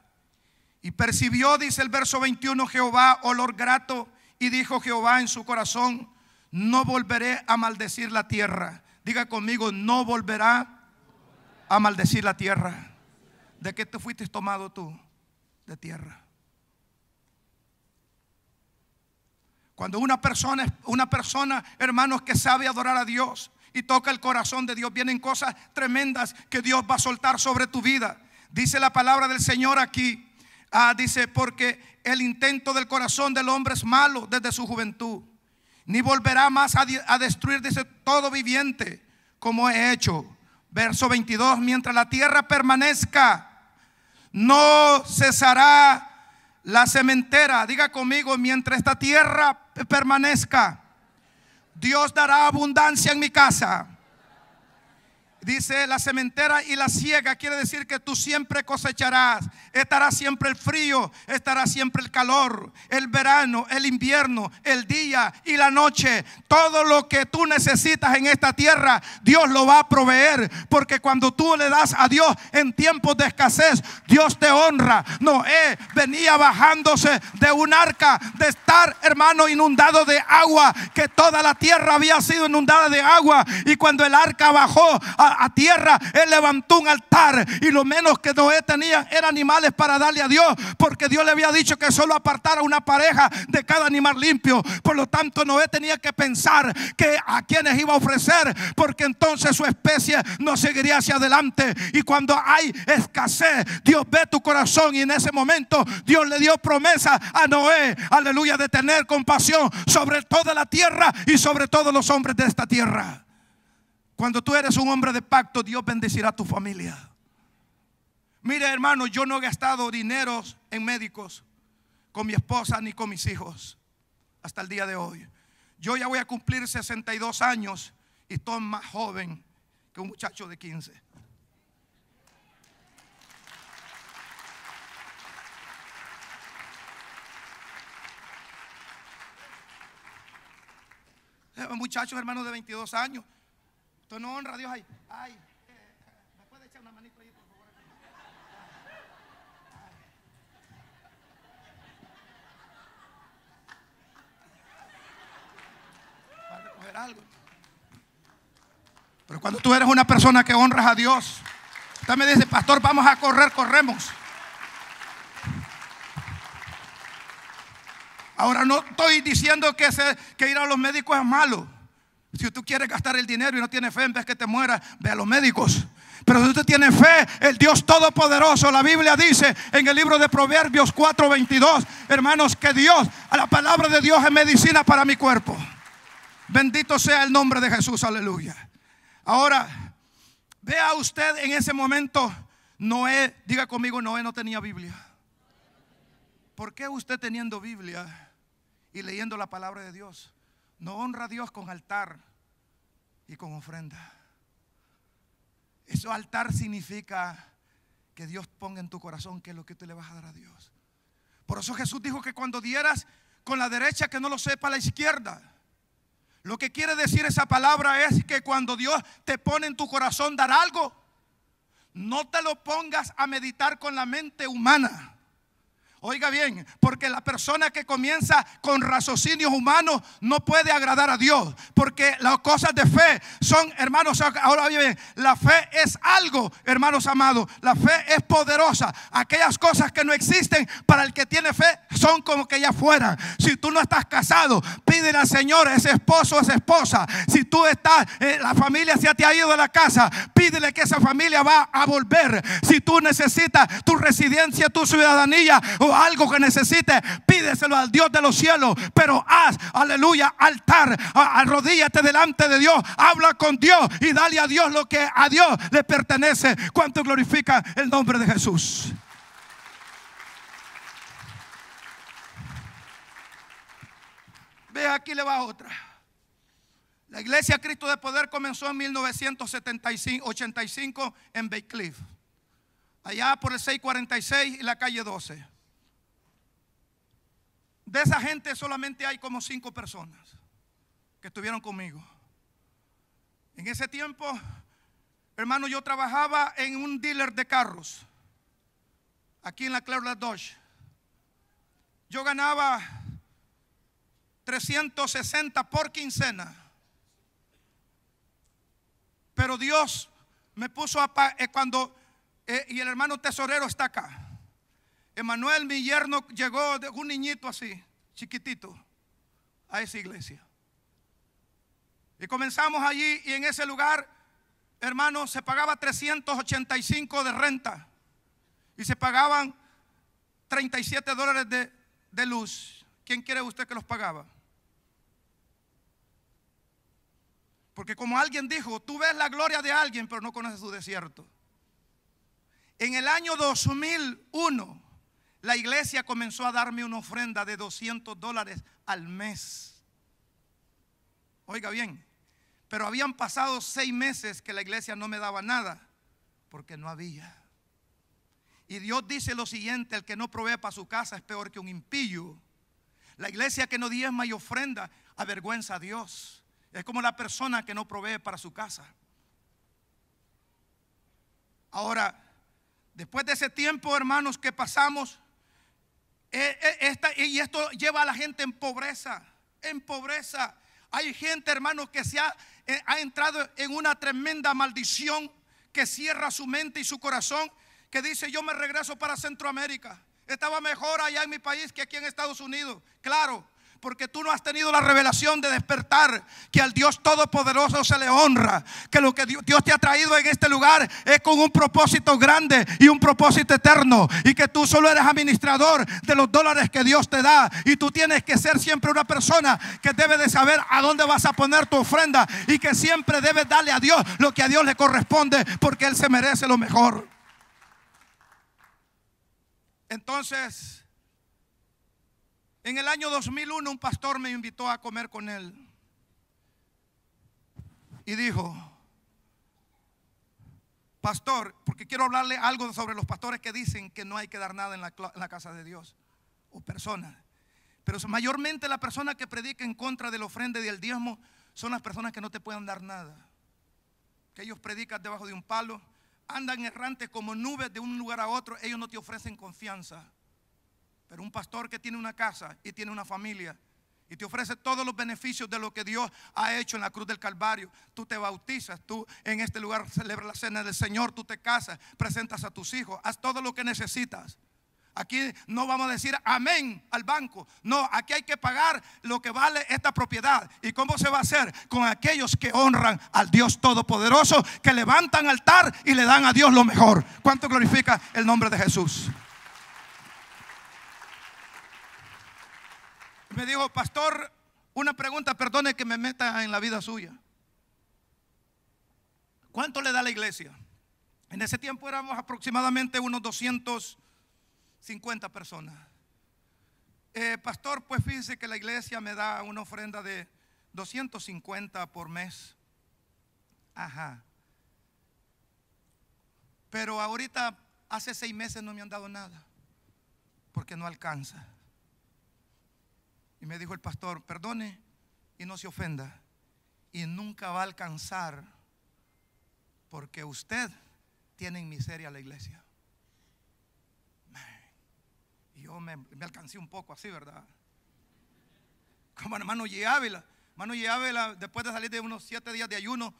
Y percibió, dice el verso 21, Jehová olor grato, y dijo Jehová en su corazón, no volveré a maldecir la tierra. Diga conmigo, no volverá a maldecir la tierra. ¿De qué te fuiste tomado tú? De tierra. Cuando una persona, hermanos, que sabe adorar a Dios y toca el corazón de Dios, vienen cosas tremendas que Dios va a soltar sobre tu vida. Dice la palabra del Señor aquí, dice, porque el intento del corazón del hombre es malo desde su juventud, ni volverá más a destruir, dice, todo viviente como he hecho. Verso 22, mientras la tierra permanezca, no cesará la sementera. Diga conmigo, mientras esta tierra permanezca, Dios dará abundancia en mi casa. Dice la sementera y la siega, quiere decir que tú siempre cosecharás. Estará siempre el frío, estará siempre el calor, el verano, el invierno, el día y la noche. Todo lo que tú necesitas en esta tierra, Dios lo va a proveer. Porque cuando tú le das a Dios en tiempos de escasez, Dios te honra. Noé venía bajándose de un arca, de estar, hermano, inundado de agua, que toda la tierra había sido inundada de agua. Y cuando el arca bajó a tierra, él levantó un altar, y lo menos que Noé tenía eran animales para darle a Dios, porque Dios le había dicho que solo apartara una pareja de cada animal limpio. Por lo tanto, Noé tenía que pensar que a quienes iba a ofrecer, porque entonces su especie no seguiría hacia adelante. Y cuando hay escasez, Dios ve tu corazón, y en ese momento Dios le dio promesa a Noé, aleluya, de tener compasión sobre toda la tierra y sobre todos los hombres de esta tierra. Cuando tú eres un hombre de pacto, Dios bendecirá a tu familia. Mire, hermano, yo no he gastado dineros en médicos con mi esposa ni con mis hijos hasta el día de hoy. Yo ya voy a cumplir 62 años y estoy más joven que un muchacho de 15. Muchachos, hermanos de 22 años. Usted no honra a Dios ahí. Ay, ¿me puede echar una manito ahí, por favor? Para recoger algo. Pero cuando tú eres una persona que honras a Dios, usted me dice, pastor, vamos a correr, corremos. Ahora no estoy diciendo que ir a los médicos es malo. Si tú quieres gastar el dinero y no tienes fe, en vez que te mueras, ve a los médicos. Pero si usted tiene fe, el Dios Todopoderoso, la Biblia dice en el libro de Proverbios 4:22, hermanos, que Dios, a la palabra de Dios es medicina para mi cuerpo. Bendito sea el nombre de Jesús, aleluya. Ahora, vea usted en ese momento, Noé, diga conmigo, Noé no tenía Biblia. ¿Por qué usted teniendo Biblia y leyendo la palabra de Dios no honra a Dios con altar y con ofrenda? Eso altar significa que Dios ponga en tu corazón qué es lo que tú le vas a dar a Dios. Por eso Jesús dijo que cuando dieras con la derecha, que no lo sepa la izquierda. Lo que quiere decir esa palabra es que cuando Dios te pone en tu corazón dar algo, no te lo pongas a meditar con la mente humana. Oiga bien, porque la persona que comienza con raciocinios humanos no puede agradar a Dios. Porque las cosas de fe son, hermanos, ahora bien, la fe es algo, hermanos amados. La fe es poderosa. Aquellas cosas que no existen para el que tiene fe son como que ya fueran. Si tú no estás casado, pídele al Señor ese esposo o esa esposa. Si tú estás, la familia se te ha ido de la casa, pídele que esa familia va a volver. Si tú necesitas tu residencia, tu ciudadanía o algo que necesites, pídeselo al Dios de los cielos. Pero haz, aleluya, altar, arrodíllate delante de Dios, habla con Dios y dale a Dios lo que a Dios le pertenece. ¿Cuánto glorifica el nombre de Jesús? Ve, aquí le va otra. La iglesia Cristo de Poder comenzó en 1985 en Bay Cliff, allá por el 646 y la calle 12. De esa gente solamente hay como 5 personas que estuvieron conmigo. En ese tiempo, hermano, yo trabajaba en un dealer de carros aquí en la Cleveland Dodge. Yo ganaba 360 por quincena. Pero Dios me puso cuando y el hermano tesorero está acá. Emanuel, mi yerno, llegó de un niñito así, chiquitito, a esa iglesia. Y comenzamos allí, y en ese lugar, hermano, se pagaba 385 de renta y se pagaban $37 de luz. ¿Quién quiere usted que los pagaba? Porque como alguien dijo, tú ves la gloria de alguien, pero no conoces su desierto. En el año 2001, la iglesia comenzó a darme una ofrenda de $200 al mes. Oiga bien, pero habían pasado 6 meses que la iglesia no me daba nada, porque no había. Y Dios dice lo siguiente: el que no provee para su casa es peor que un impío. La iglesia que no diezma y ofrenda avergüenza a Dios. Es como la persona que no provee para su casa. Ahora, después de ese tiempo, hermanos, que pasamos, y esto lleva a la gente en pobreza. En pobreza. Hay gente, hermanos, que ha entrado en una tremenda maldición, que cierra su mente y su corazón, que dice: yo me regreso para Centroamérica. Estaba mejor allá en mi país que aquí en Estados Unidos. Claro, porque tú no has tenido la revelación de despertar que al Dios Todopoderoso se le honra, que lo que Dios te ha traído en este lugar es con un propósito grande y un propósito eterno, y que tú solo eres administrador de los dólares que Dios te da, y tú tienes que ser siempre una persona que debe de saber a dónde vas a poner tu ofrenda, y que siempre debes darle a Dios lo que a Dios le corresponde, porque Él se merece lo mejor. Entonces, en el año 2001 un pastor me invitó a comer con él y dijo: pastor, porque quiero hablarle algo sobre los pastores que dicen que no hay que dar nada en la casa de Dios, o personas. Pero mayormente la persona que predica en contra de la ofrenda y del diezmo son las personas que no te pueden dar nada, que ellos predican debajo de un palo, andan errantes como nubes de un lugar a otro. Ellos no te ofrecen confianza. Pero un pastor que tiene una casa y tiene una familia y te ofrece todos los beneficios de lo que Dios ha hecho en la cruz del Calvario. Tú te bautizas, tú en este lugar celebras la cena del Señor, tú te casas, presentas a tus hijos, haz todo lo que necesitas. Aquí no vamos a decir amén al banco. No, aquí hay que pagar lo que vale esta propiedad. ¿Y cómo se va a hacer? Con aquellos que honran al Dios Todopoderoso, que levantan altar y le dan a Dios lo mejor. ¿Cuánto glorifica el nombre de Jesús? Me dijo: pastor, una pregunta, perdone que me meta en la vida suya. ¿Cuánto le da la iglesia? En ese tiempo éramos aproximadamente unos 250 personas. Pastor, pues fíjese que la iglesia me da una ofrenda de 250 por mes. Ajá. Pero ahorita hace 6 meses no me han dado nada, porque no alcanza. Y me dijo el pastor: perdone y no se ofenda, y nunca va a alcanzar, porque usted tiene en miseria a la iglesia. Y yo me alcancé un poco así, ¿verdad? Como hermano G. Ávila. Hermano G. Ávila, después de salir de unos 7 días de ayuno,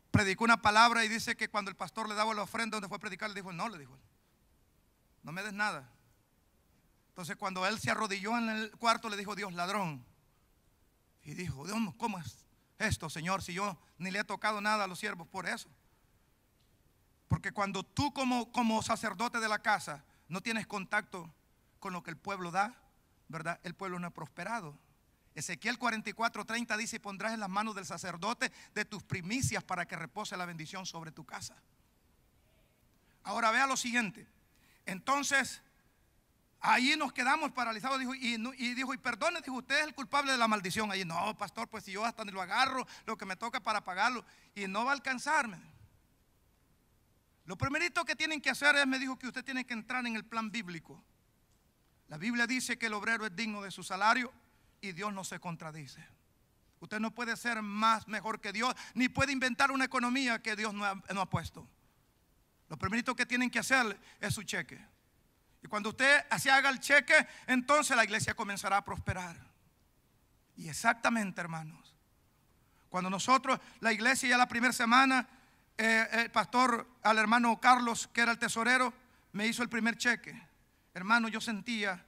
predicó una palabra y dice que cuando el pastor le daba la ofrenda donde fue a predicar, le dijo: no, le dijo, no me des nada. Entonces cuando él se arrodilló en el cuarto, le dijo: Dios, ladrón. Y dijo: Dios, ¿cómo es esto, Señor? Si yo ni le he tocado nada a los siervos. Por eso. Porque cuando tú como sacerdote de la casa no tienes contacto con lo que el pueblo da, ¿verdad? El pueblo no es prosperado. Ezequiel 44:30 dice: y pondrás en las manos del sacerdote de tus primicias para que repose la bendición sobre tu casa. Ahora vea lo siguiente. Entonces ahí nos quedamos paralizados. Dijo, y perdone, dijo, usted es el culpable de la maldición. Ahí: no, pastor, pues si yo hasta lo agarro, lo que me toca para pagarlo, y no va a alcanzarme. Lo primerito que tienen que hacer es, me dijo, que usted tiene que entrar en el plan bíblico. La Biblia dice que el obrero es digno de su salario y Dios no se contradice. Usted no puede ser mejor que Dios, ni puede inventar una economía que Dios no ha puesto. Lo primerito que tienen que hacer es su cheque. Y cuando usted se haga el cheque, entonces la iglesia comenzará a prosperar. Y exactamente, hermanos, cuando nosotros, la iglesia, ya la primera semana, el pastor, al hermano Carlos, que era el tesorero, me hizo el primer cheque. Hermano, yo sentía,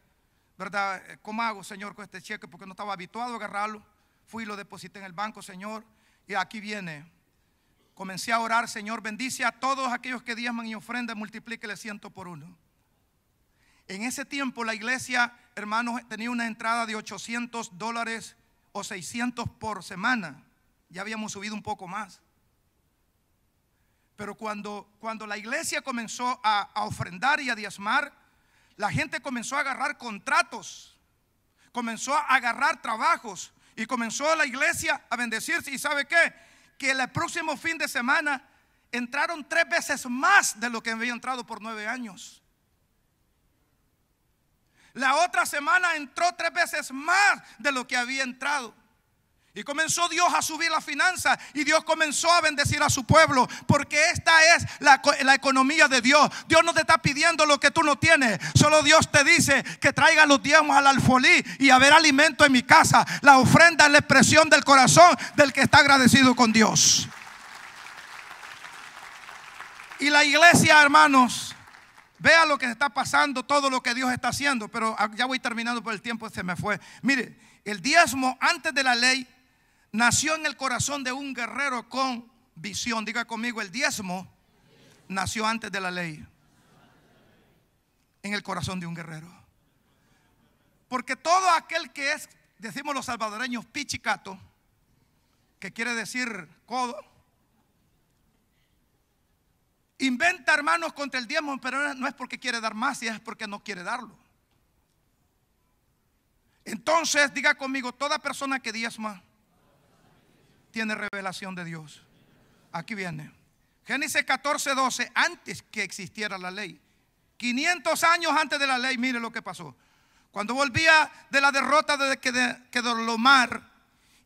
¿verdad? ¿Cómo hago, Señor, con este cheque? Porque no estaba habituado a agarrarlo. Fui y lo deposité en el banco, Señor, y aquí viene. Comencé a orar: Señor, bendice a todos aquellos que diezman y ofrendan, multiplíquele 100 por 1. En ese tiempo la iglesia, hermanos, tenía una entrada de $800 o 600 por semana. Ya habíamos subido un poco más. Pero cuando la iglesia comenzó a ofrendar y a diezmar, la gente comenzó a agarrar contratos, comenzó a agarrar trabajos, y comenzó la iglesia a bendecirse. ¿Y sabe qué? Que el próximo fin de semana entraron 3 veces más de lo que había entrado por 9 años. La otra semana entró 3 veces más de lo que había entrado. Y comenzó Dios a subir la finanza, y Dios comenzó a bendecir a su pueblo, porque esta es la economía de Dios. Dios no te está pidiendo lo que tú no tienes. Solo Dios te dice que traiga los diezmos al alfolí y haber alimento en mi casa. La ofrenda es la expresión del corazón del que está agradecido con Dios. Y la iglesia, hermanos, vea lo que está pasando, todo lo que Dios está haciendo. Pero ya voy terminando, por el tiempo se me fue. Mire, el diezmo antes de la ley nació en el corazón de un guerrero con visión. Diga conmigo: el diezmo nació antes de la ley, en el corazón de un guerrero. Porque todo aquel que es, decimos los salvadoreños, pichicato, que quiere decir codo, inventa, hermanos, contra el diezmo, pero no es porque quiere dar más, es porque no quiere darlo. Entonces, diga conmigo, toda persona que diezma tiene revelación de Dios. Aquí viene Génesis 14:12, antes que existiera la ley, 500 años antes de la ley. Mire lo que pasó. Cuando volvía de la derrota de Kedorlaomer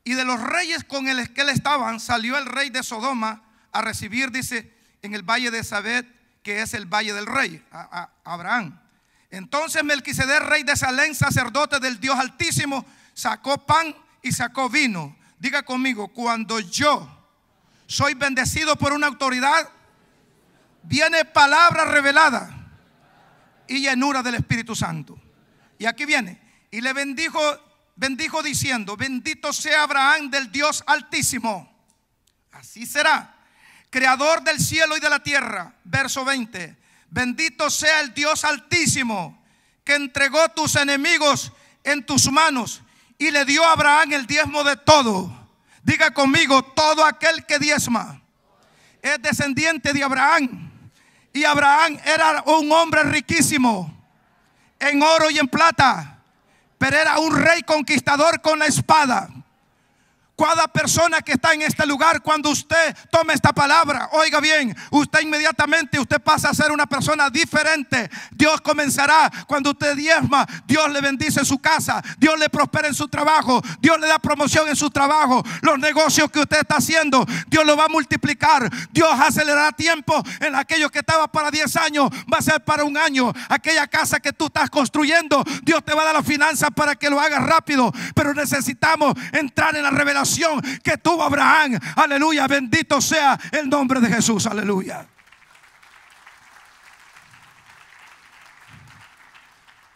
y de los reyes con el que él estaban, salió el rey de Sodoma a recibir, dice, en el valle de Sabed, que es el valle del rey, a Abraham. Entonces Melquisedec, rey de Salem, sacerdote del Dios Altísimo, sacó pan y sacó vino. Diga conmigo, cuando yo soy bendecido por una autoridad, viene palabra revelada y llenura del Espíritu Santo. Y aquí viene, y le bendijo diciendo, bendito sea Abraham del Dios Altísimo. Así será, creador del cielo y de la tierra. Verso 20, bendito sea el Dios Altísimo, que entregó tus enemigos en tus manos y le dio a Abraham el diezmo de todo. Diga conmigo, todo aquel que diezma es descendiente de Abraham. Y Abraham era un hombre riquísimo en oro y en plata, pero era un rey conquistador con la espada. Cada persona que está en este lugar, cuando usted tome esta palabra, oiga bien, usted inmediatamente pasa a ser una persona diferente. Dios comenzará, cuando usted diezma, Dios le bendice su casa, Dios le prospera en su trabajo, Dios le da promoción en su trabajo. Los negocios que usted está haciendo, Dios lo va a multiplicar. Dios acelerará tiempo. En aquello que estaba para 10 años, va a ser para 1 año. Aquella casa que tú estás construyendo, Dios te va a dar las finanzas para que lo hagas rápido. Pero necesitamos entrar en la revelación que tuvo Abraham. Aleluya, bendito sea el nombre de Jesús. Aleluya.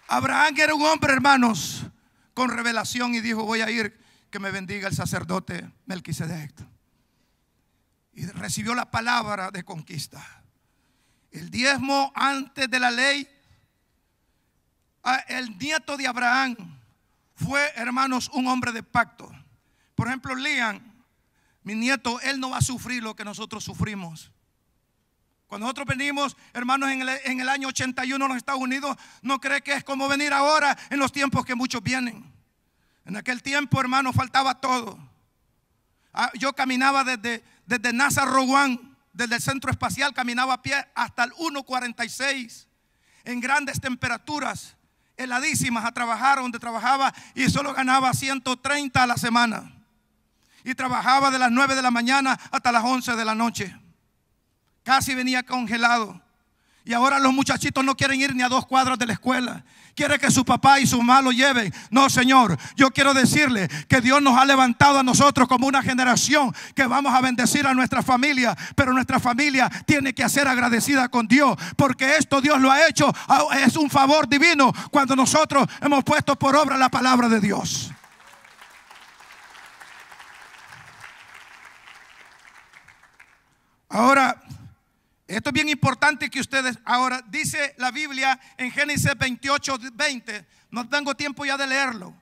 Abraham era un hombre, hermanos, con revelación, y dijo, voy a ir, que me bendiga el sacerdote Melquisedec. Y recibió la palabra de conquista. El diezmo antes de la ley. El nieto de Abraham fue, hermanos, un hombre de pacto. Por ejemplo, Liam, mi nieto, él no va a sufrir lo que nosotros sufrimos. Cuando nosotros venimos, hermanos, en el año 81 a los Estados Unidos, no cree que es como venir ahora en los tiempos que muchos vienen. En aquel tiempo, hermanos, faltaba todo. Yo caminaba desde NASA Rowan, desde el centro espacial, caminaba a pie hasta el 1:46 en grandes temperaturas, heladísimas, a trabajar donde trabajaba, y solo ganaba 130 a la semana. Y trabajaba de las 9 de la mañana hasta las 11 de la noche. Casi venía congelado. Y ahora los muchachitos no quieren ir ni a 2 cuadras de la escuela. Quiere que su papá y su mamá lo lleven. No, Señor, yo quiero decirle que Dios nos ha levantado a nosotros como una generación que vamos a bendecir a nuestra familia. Pero nuestra familia tiene que ser agradecida con Dios, porque esto Dios lo ha hecho. Es un favor divino cuando nosotros hemos puesto por obra la palabra de Dios. Ahora, esto es bien importante que ustedes, ahora dice la Biblia en Génesis 28:20, no tengo tiempo ya de leerlo,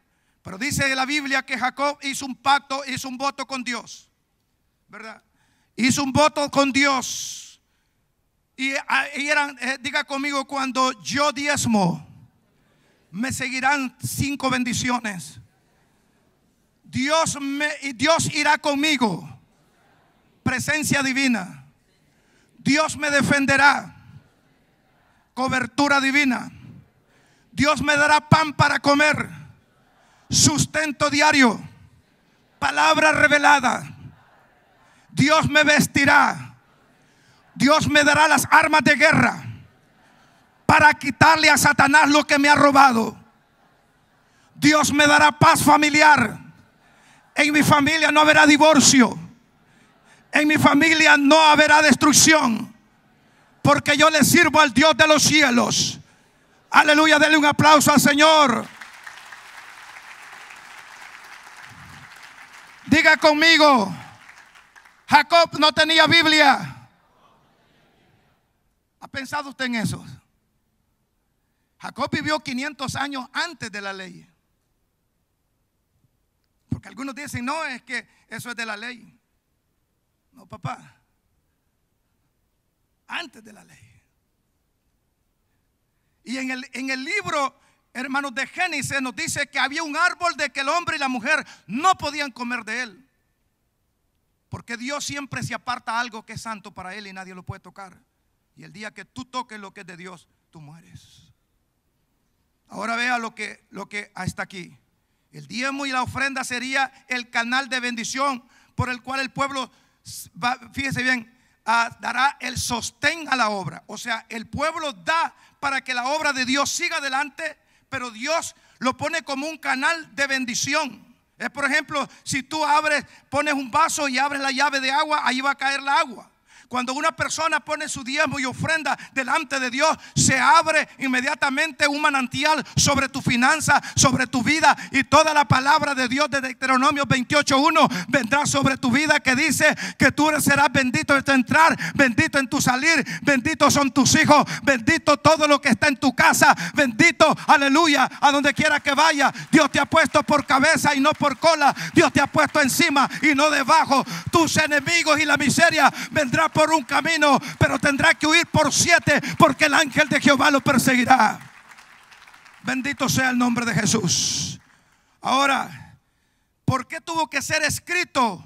pero dice la Biblia que Jacob hizo un pacto, hizo un voto con Dios, ¿verdad? Hizo un voto con Dios. Y eran, diga conmigo, cuando yo diezmo, me seguirán 5 bendiciones. Dios irá conmigo. Presencia divina. Dios me defenderá. Cobertura divina. Dios me dará pan para comer. Sustento diario. Palabra revelada. Dios me vestirá. Dios me dará las armas de guerra para quitarle a Satanás lo que me ha robado. Dios me dará paz familiar. En mi familia no habrá divorcio. En mi familia no habrá destrucción, porque yo le sirvo al Dios de los cielos. Aleluya, denle un aplauso al Señor. Diga conmigo, Jacob no tenía Biblia. ¿Ha pensado usted en eso? Jacob vivió 500 años antes de la ley. Porque algunos dicen, no, es que eso es de la ley. No, papá. antes de la ley. Y en el libro, hermanos, de Génesis nos dice que había un árbol de que el hombre y la mujer no podían comer de él. Porque Dios siempre se aparta algo que es santo para él y nadie lo puede tocar. Y el día que tú toques lo que es de Dios, tú mueres. Ahora vea lo que hasta aquí. El diezmo y la ofrenda sería el canal de bendición por el cual el pueblo, fíjese bien, dará el sostén a la obra. O sea, el pueblo da para que la obra de Dios siga adelante, pero Dios lo pone como un canal de bendición. Por ejemplo, si tú pones un vaso y abres la llave de agua, ahí va a caer la agua. Cuando una persona pone su diezmo y ofrenda delante de Dios, se abre inmediatamente un manantial sobre tu finanza, sobre tu vida, y toda la palabra de Dios de Deuteronomio 28:1 vendrá sobre tu vida, que dice que tú serás bendito en tu entrar, bendito en tu salir, benditos son tus hijos, bendito todo lo que está en tu casa, bendito, aleluya, a donde quiera que vaya. Dios te ha puesto por cabeza y no por cola. Dios te ha puesto encima y no debajo. Tus enemigos y la miseria vendrá por un camino, pero tendrá que huir por 7, porque el ángel de Jehová lo perseguirá. Bendito sea el nombre de Jesús. Ahora, ¿por qué tuvo que ser escrito?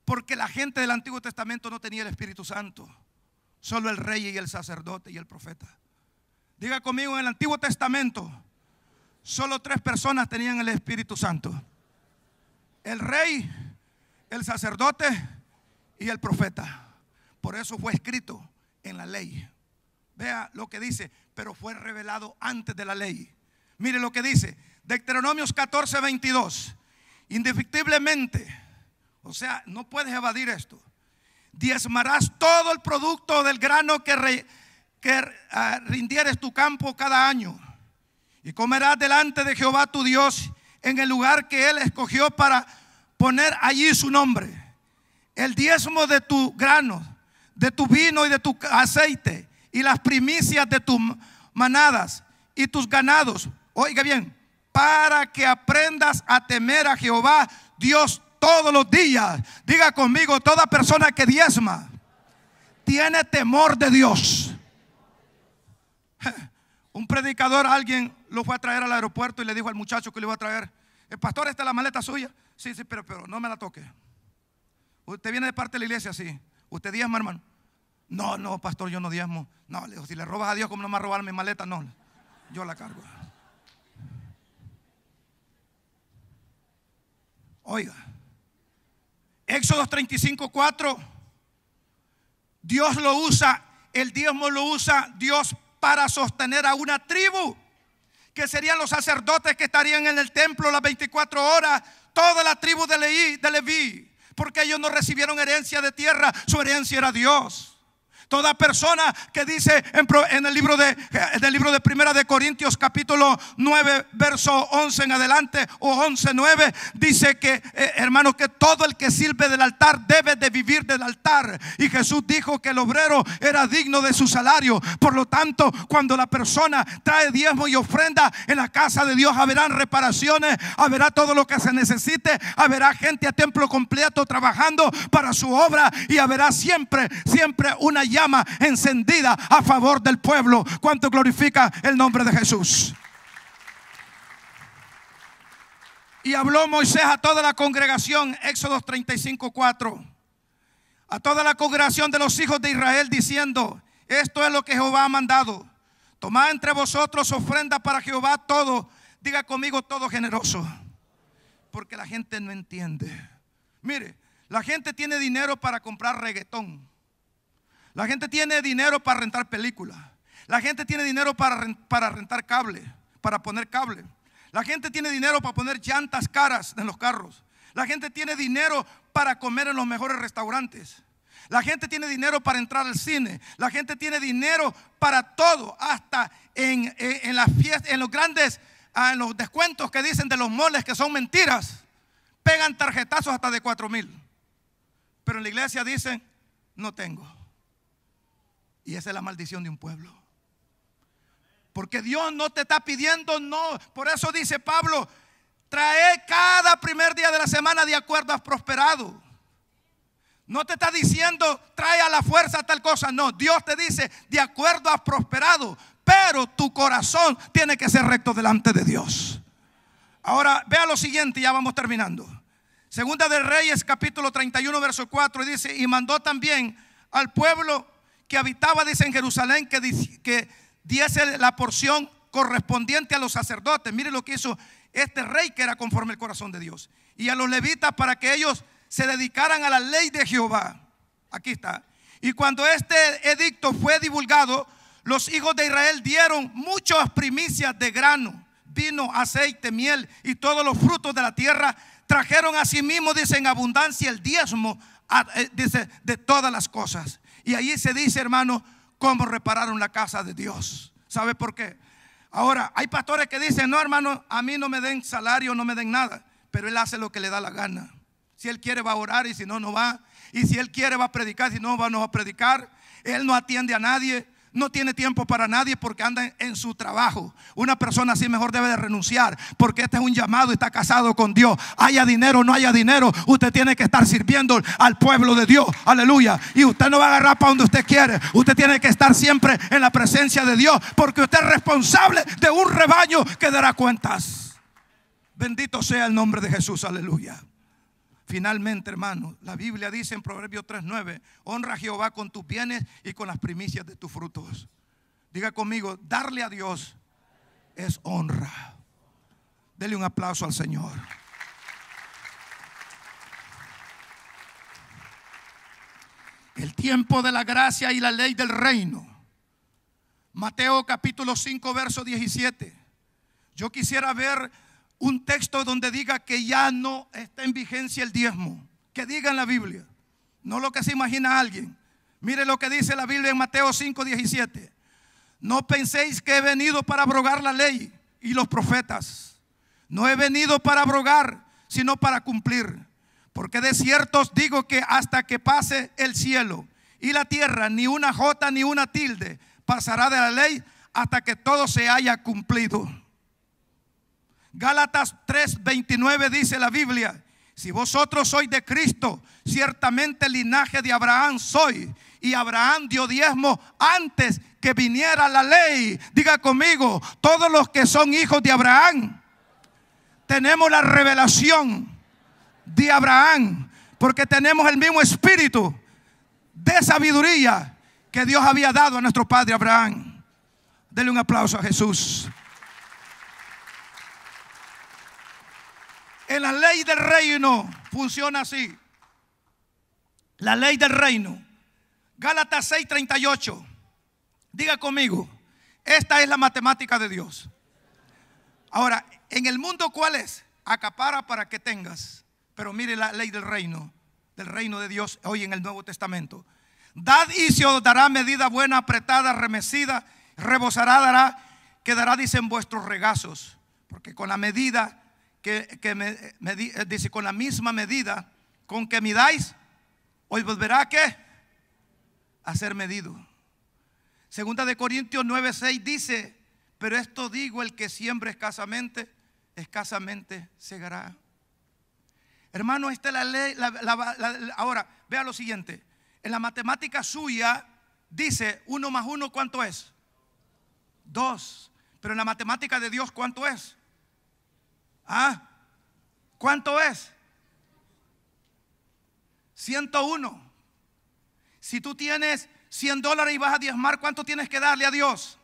Porque la gente del Antiguo Testamento no tenía el Espíritu Santo, solo el rey y el sacerdote y el profeta. Diga conmigo, en el Antiguo Testamento solo 3 personas tenían el Espíritu Santo: el rey, el sacerdote y el profeta. Por eso fue escrito en la ley. Vea lo que dice: pero fue revelado antes de la ley. Mire lo que dice Deuteronomios 14:22. Indefectiblemente, o sea, no puedes evadir esto, diezmarás todo el producto del grano que rindieres tu campo cada año, y comerás delante de Jehová tu Dios en el lugar que él escogió para poner allí su nombre. El diezmo de tu grano, de tu vino y de tu aceite, y las primicias de tus manadas y tus ganados. Oiga bien, para que aprendas a temer a Jehová Dios todos los días. Diga conmigo, toda persona que diezma tiene temor de Dios. Un predicador, alguien lo fue a traer al aeropuerto y le dijo al muchacho que le iba a traer: el pastor, esta es la maleta suya. Sí, pero no me la toque. Usted viene de parte de la iglesia, sí. ¿Usted diezma, hermano? No, pastor, yo no diezmo. No, le digo, si le robas a Dios, ¿cómo no me va a robar mi maleta? No, yo la cargo. Oiga, Éxodo 35:4, Dios lo usa, el diezmo lo usa Dios para sostener a una tribu, que serían los sacerdotes que estarían en el templo las 24 horas, toda la tribu de Leví, porque ellos no recibieron herencia de tierra, su herencia era Dios. Toda persona que dice en el libro de Primera de Corintios capítulo 9 verso 11 en adelante, o 11:9, dice que hermano, que todo el que sirve del altar debe de vivir del altar. Y Jesús dijo que el obrero era digno de su salario. Por lo tanto, cuando la persona trae diezmo y ofrenda en la casa de Dios, habrán reparaciones, habrá todo lo que se necesite, habrá gente a tiempo completo trabajando para su obra, y habrá siempre una llama encendida a favor del pueblo. ¿Cuánto glorifica el nombre de Jesús? Y habló Moisés a toda la congregación, Éxodo 35:4, a toda la congregación de los hijos de Israel, diciendo: esto es lo que Jehová ha mandado: tomad entre vosotros ofrenda para Jehová todo. Diga conmigo, todo generoso. Porque la gente no entiende. Mire, la gente tiene dinero para comprar reggaetón. La gente tiene dinero para rentar películas. La gente tiene dinero para rentar cable, para poner cable. La gente tiene dinero para poner llantas caras en los carros. La gente tiene dinero para comer en los mejores restaurantes. La gente tiene dinero para entrar al cine. La gente tiene dinero para todo, hasta en las fiestas, en los grandes, en los descuentos que dicen de los moles, que son mentiras. Pegan tarjetazos hasta de 4,000. Pero en la iglesia dicen: no tengo. Y esa es la maldición de un pueblo. Porque Dios no te está pidiendo, no. Por eso dice Pablo: trae cada primer día de la semana de acuerdo has prosperado. No te está diciendo trae a la fuerza tal cosa. No, Dios te dice de acuerdo has prosperado, pero tu corazón tiene que ser recto delante de Dios. Ahora vea lo siguiente, ya vamos terminando. Segunda de Reyes capítulo 31 verso 4 y dice: y mandó también al pueblo que habitaba, dice, en Jerusalén, que diese la porción correspondiente a los sacerdotes. Mire lo que hizo este rey, que era conforme al corazón de Dios, y a los levitas, para que ellos se dedicaran a la ley de Jehová. Aquí está. Y cuando este edicto fue divulgado, los hijos de Israel dieron muchas primicias de grano, vino, aceite, miel y todos los frutos de la tierra. Trajeron a sí mismos, dice, en abundancia el diezmo, dice, de todas las cosas. Y allí se dice, hermano, cómo repararon la casa de Dios. ¿Sabe por qué? Ahora, hay pastores que dicen: no, hermano, a mí no me den salario, no me den nada. Pero él hace lo que le da la gana. Si él quiere va a orar, y si no, no va. Y si él quiere va a predicar, si no va, no va a predicar. Él no atiende a nadie, no tiene tiempo para nadie porque anda en su trabajo. Una persona así mejor debe de renunciar, porque este es un llamado y está casado con Dios. Haya dinero o no haya dinero, usted tiene que estar sirviendo al pueblo de Dios. Aleluya. Y usted no va a agarrar para donde usted quiere. Usted tiene que estar siempre en la presencia de Dios, porque usted es responsable de un rebaño que dará cuentas. Bendito sea el nombre de Jesús. Aleluya. Finalmente, hermano, la Biblia dice en Proverbios 3:9: honra a Jehová con tus bienes y con las primicias de tus frutos. Diga conmigo: darle a Dios es honra. Dele un aplauso al Señor. El tiempo de la gracia y la ley del reino. Mateo capítulo 5 verso 17. Yo quisiera ver un texto donde diga que ya no está en vigencia el diezmo. Que diga en la Biblia, no lo que se imagina alguien. Mire lo que dice la Biblia en Mateo 5:17. No penséis que he venido para abrogar la ley y los profetas. No he venido para abrogar, sino para cumplir. Porque de cierto os digo que hasta que pase el cielo y la tierra, ni una jota ni una tilde pasará de la ley hasta que todo se haya cumplido. Gálatas 3:29 dice la Biblia: si vosotros sois de Cristo, ciertamente el linaje de Abraham soy, y Abraham dio diezmo antes que viniera la ley. Diga conmigo: todos los que son hijos de Abraham tenemos la revelación de Abraham, porque tenemos el mismo espíritu de sabiduría que Dios había dado a nuestro padre Abraham. Dele un aplauso a Jesús. En la ley del reino funciona así. La ley del reino. Gálatas 6:38. Diga conmigo: esta es la matemática de Dios. Ahora, en el mundo, ¿cuál es? Acapara para que tengas. Pero mire la ley del reino de Dios hoy en el Nuevo Testamento. Dad y se os dará medida buena, apretada, remecida, rebosará, dará, quedará, dicen, vuestros regazos. Porque con la medida dice, con la misma medida con que midáis, hoy volverá ¿a qué? A ser medido. Segunda de Corintios 9:6 dice: pero esto digo, el que siembra escasamente, escasamente segará. Hermano, esta es la ley. Ahora, vea lo siguiente. En la matemática suya dice 1 más 1, ¿cuánto es? 2. Pero en la matemática de Dios, ¿cuánto es? ¿Cuánto es? 101. Si tú tienes $100 y vas a diezmar, ¿cuánto tienes que darle a Dios?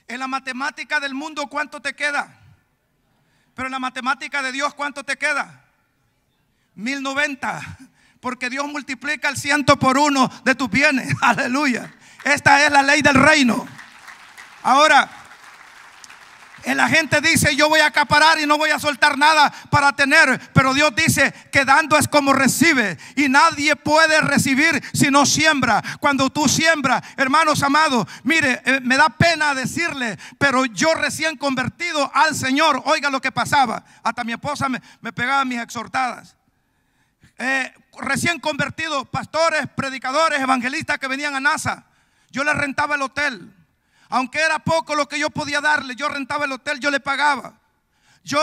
En la matemática del mundo, ¿cuánto te queda? Pero en la matemática de Dios, ¿cuánto te queda? 1090. Porque Dios multiplica el 100 por 1 de tus bienes. Aleluya. Esta es la ley del reino. Ahora, la gente dice: yo voy a acaparar y no voy a soltar nada para tener. Pero Dios dice que dando es como recibe, y nadie puede recibir si no siembra. Cuando tú siembras, hermanos amados, mire, me da pena decirle, pero yo recién convertido al Señor, oiga lo que pasaba. Hasta mi esposa me pegaba mis exhortadas. Recién convertido, pastores, predicadores, evangelistas que venían a NASA, yo les rentaba el hotel. Aunque era poco lo que yo podía darle, yo rentaba el hotel, yo le pagaba. Yo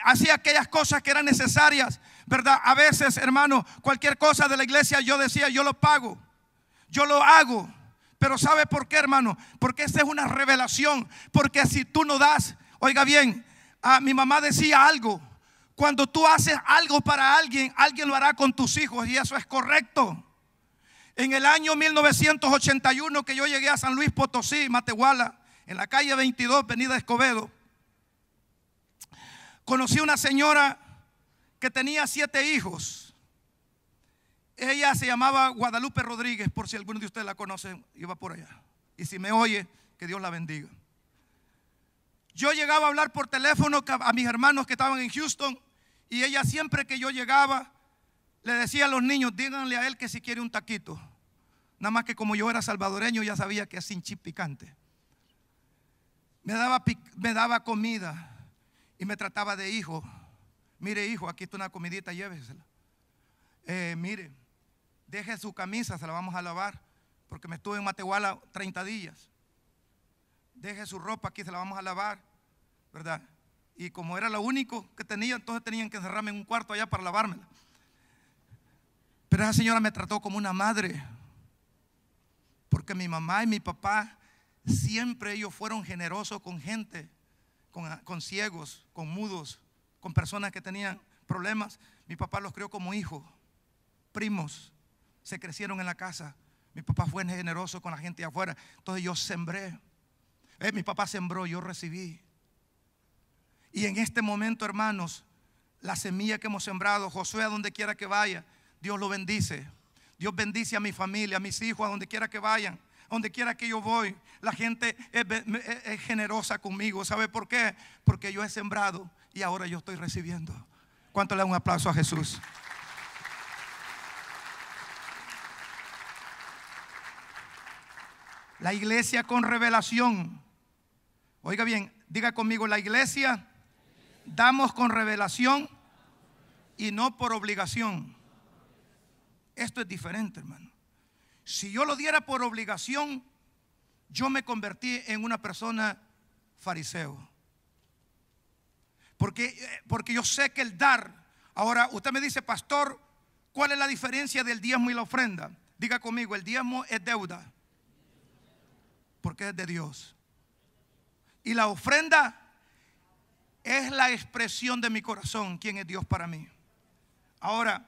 hacía aquellas cosas que eran necesarias. ¿verdad? A veces, hermano, cualquier cosa de la iglesia yo decía, yo lo pago, yo lo hago. Pero ¿sabe por qué, hermano? Porque esta es una revelación. Porque si tú no das, oiga bien, mi mamá decía algo: cuando tú haces algo para alguien, alguien lo hará con tus hijos, y eso es correcto. En el año 1981 que yo llegué a San Luis Potosí, Matehuala, en la calle 22, avenida Escobedo, conocí una señora que tenía 7 hijos. Ella se llamaba Guadalupe Rodríguez, por si alguno de ustedes la conocen, iba por allá. Y si me oye, que Dios la bendiga. Yo llegaba a hablar por teléfono a mis hermanos que estaban en Houston, y ella siempre que yo llegaba le decía a los niños: díganle a él que si quiere un taquito. Nada más que como yo era salvadoreño, ya sabía que es sin chip picante. Me daba comida y me trataba de hijo. Mire, hijo, aquí está una comidita, llévesela. Mire, deje su camisa, se la vamos a lavar, porque me estuve en Matehuala 30 días. Deje su ropa aquí, se la vamos a lavar, ¿verdad? Y como era lo único que tenía, entonces tenían que encerrarme en un cuarto allá para lavármela. Pero esa señora me trató como una madre, porque mi mamá y mi papá siempre ellos fueron generosos con gente, con ciegos, con mudos, con personas que tenían problemas. Mi papá los crió como hijos, primos, se crecieron en la casa. Mi papá fue generoso con la gente de afuera. Entonces yo sembré. Mi papá sembró, yo recibí. Y en este momento, hermanos, la semilla que hemos sembrado, Josué, a donde quiera que vaya, Dios lo bendice. Dios bendice a mi familia, a mis hijos, a donde quiera que vayan, a donde quiera que yo voy. La gente es generosa conmigo. ¿Sabe por qué? Porque yo he sembrado y ahora yo estoy recibiendo. ¿Cuánto le da un aplauso a Jesús? La iglesia con revelación. Oiga bien, diga conmigo: la iglesia damos con revelación y no por obligación. Esto es diferente, hermano. Si yo lo diera por obligación, yo me convertí en una persona fariseo. Porque yo sé que el dar. Ahora usted me dice: pastor, ¿cuál es la diferencia del diezmo y la ofrenda? Diga conmigo: el diezmo es deuda, porque es de Dios. Y la ofrenda es la expresión de mi corazón, quién es Dios para mí. Ahora,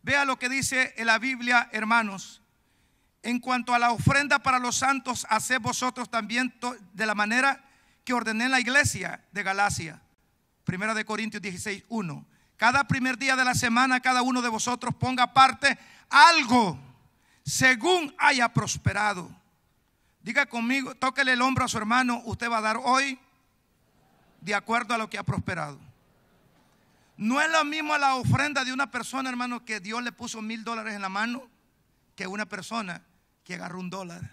vea lo que dice en la Biblia, hermanos. En cuanto a la ofrenda para los santos, haced vosotros también de la manera que ordené en la iglesia de Galacia. 1 Corintios 16:1. Cada primer día de la semana, cada uno de vosotros ponga aparte algo según haya prosperado. Diga conmigo, tóquele el hombro a su hermano: usted va a dar hoy de acuerdo a lo que ha prosperado. No es lo mismo la ofrenda de una persona, hermano, que Dios le puso $1000 en la mano, que una persona que agarró $1.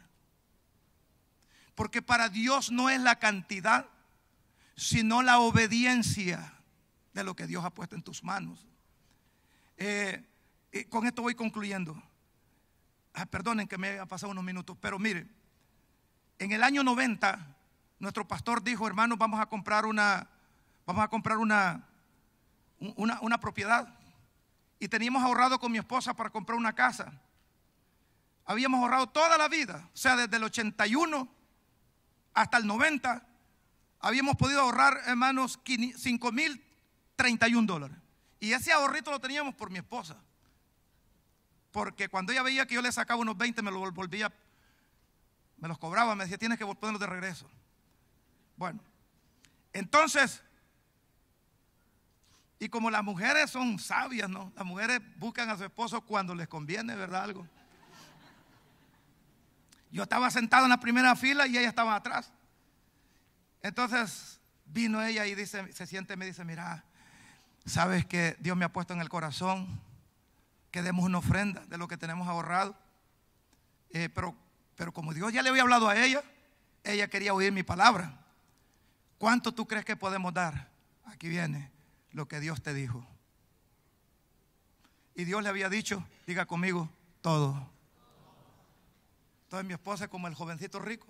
Porque para Dios no es la cantidad, sino la obediencia de lo que Dios ha puesto en tus manos. Con esto voy concluyendo. Perdonen que me haya pasado unos minutos, pero mire, en el año 90 nuestro pastor dijo: hermanos, vamos a comprar una propiedad. Y teníamos ahorrado con mi esposa para comprar una casa. Habíamos ahorrado toda la vida, o sea, desde el 81 hasta el 90 habíamos podido ahorrar, hermanos, $5,031. Y ese ahorrito lo teníamos por mi esposa, porque cuando ella veía que yo le sacaba unos 20, me los volvía, me los cobraba, me decía: tienes que ponerlos de regreso. Bueno, entonces, y como las mujeres son sabias, ¿no? Las mujeres buscan a su esposo cuando les conviene, ¿verdad? Algo. Yo estaba sentado en la primera fila y ella estaba atrás. Entonces vino ella y dice, se siente y me dice: mira, sabes que Dios me ha puesto en el corazón que demos una ofrenda de lo que tenemos ahorrado. Pero como Dios ya le había hablado a ella, ella quería oír mi palabra. ¿Cuánto tú crees que podemos dar? Aquí viene lo que Dios te dijo. Y Dios le había dicho, diga conmigo, todo. Entonces mi esposa es como el jovencito rico.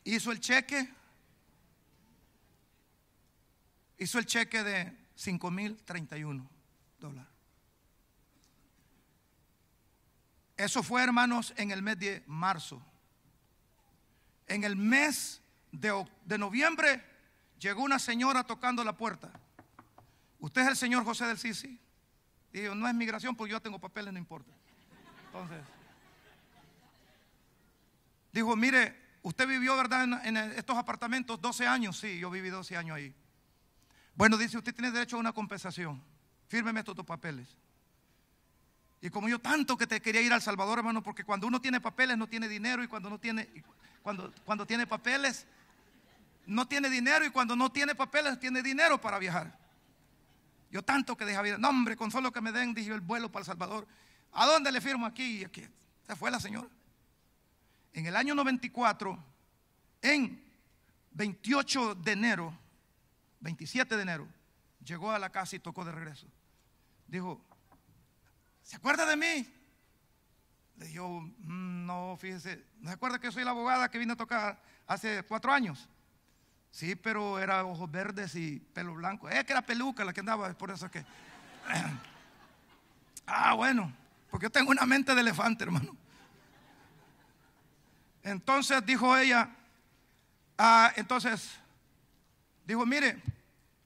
Hizo el cheque hizo el cheque de $5,031. Eso fue, hermanos, en el mes de marzo. En el mes de noviembre llegó una señora tocando la puerta. ¿Usted es el señor José del Sisi? Dijo, no es migración porque yo tengo papeles, no importa. Entonces dijo, mire, usted vivió, ¿verdad?, en estos apartamentos 12 años. Sí, yo viví 12 años ahí. Bueno, dice, usted tiene derecho a una compensación. Fírmeme estos papeles. Y como yo tanto que te quería ir a El Salvador, hermano, porque cuando uno tiene papeles no tiene dinero, y cuando no tiene, cuando tiene papeles no tiene dinero, y cuando no tiene papeles tiene dinero para viajar. Yo tanto que dejaba ir. No, hombre, con solo que me den, dije, el vuelo para El Salvador. ¿A dónde le firmo? Aquí y aquí. Se fue la señora. En el año 94, en 28 de enero, 27 de enero, llegó a la casa y tocó de regreso. Dijo, ¿se acuerda de mí? Le dijo, no, fíjese, ¿no se acuerda que soy la abogada que vino a tocar hace 4 años? Sí, pero era ojos verdes y pelo blanco. Es que era peluca la que andaba, es por eso que... bueno, porque yo tengo una mente de elefante, hermano. Entonces dijo ella, dijo, mire,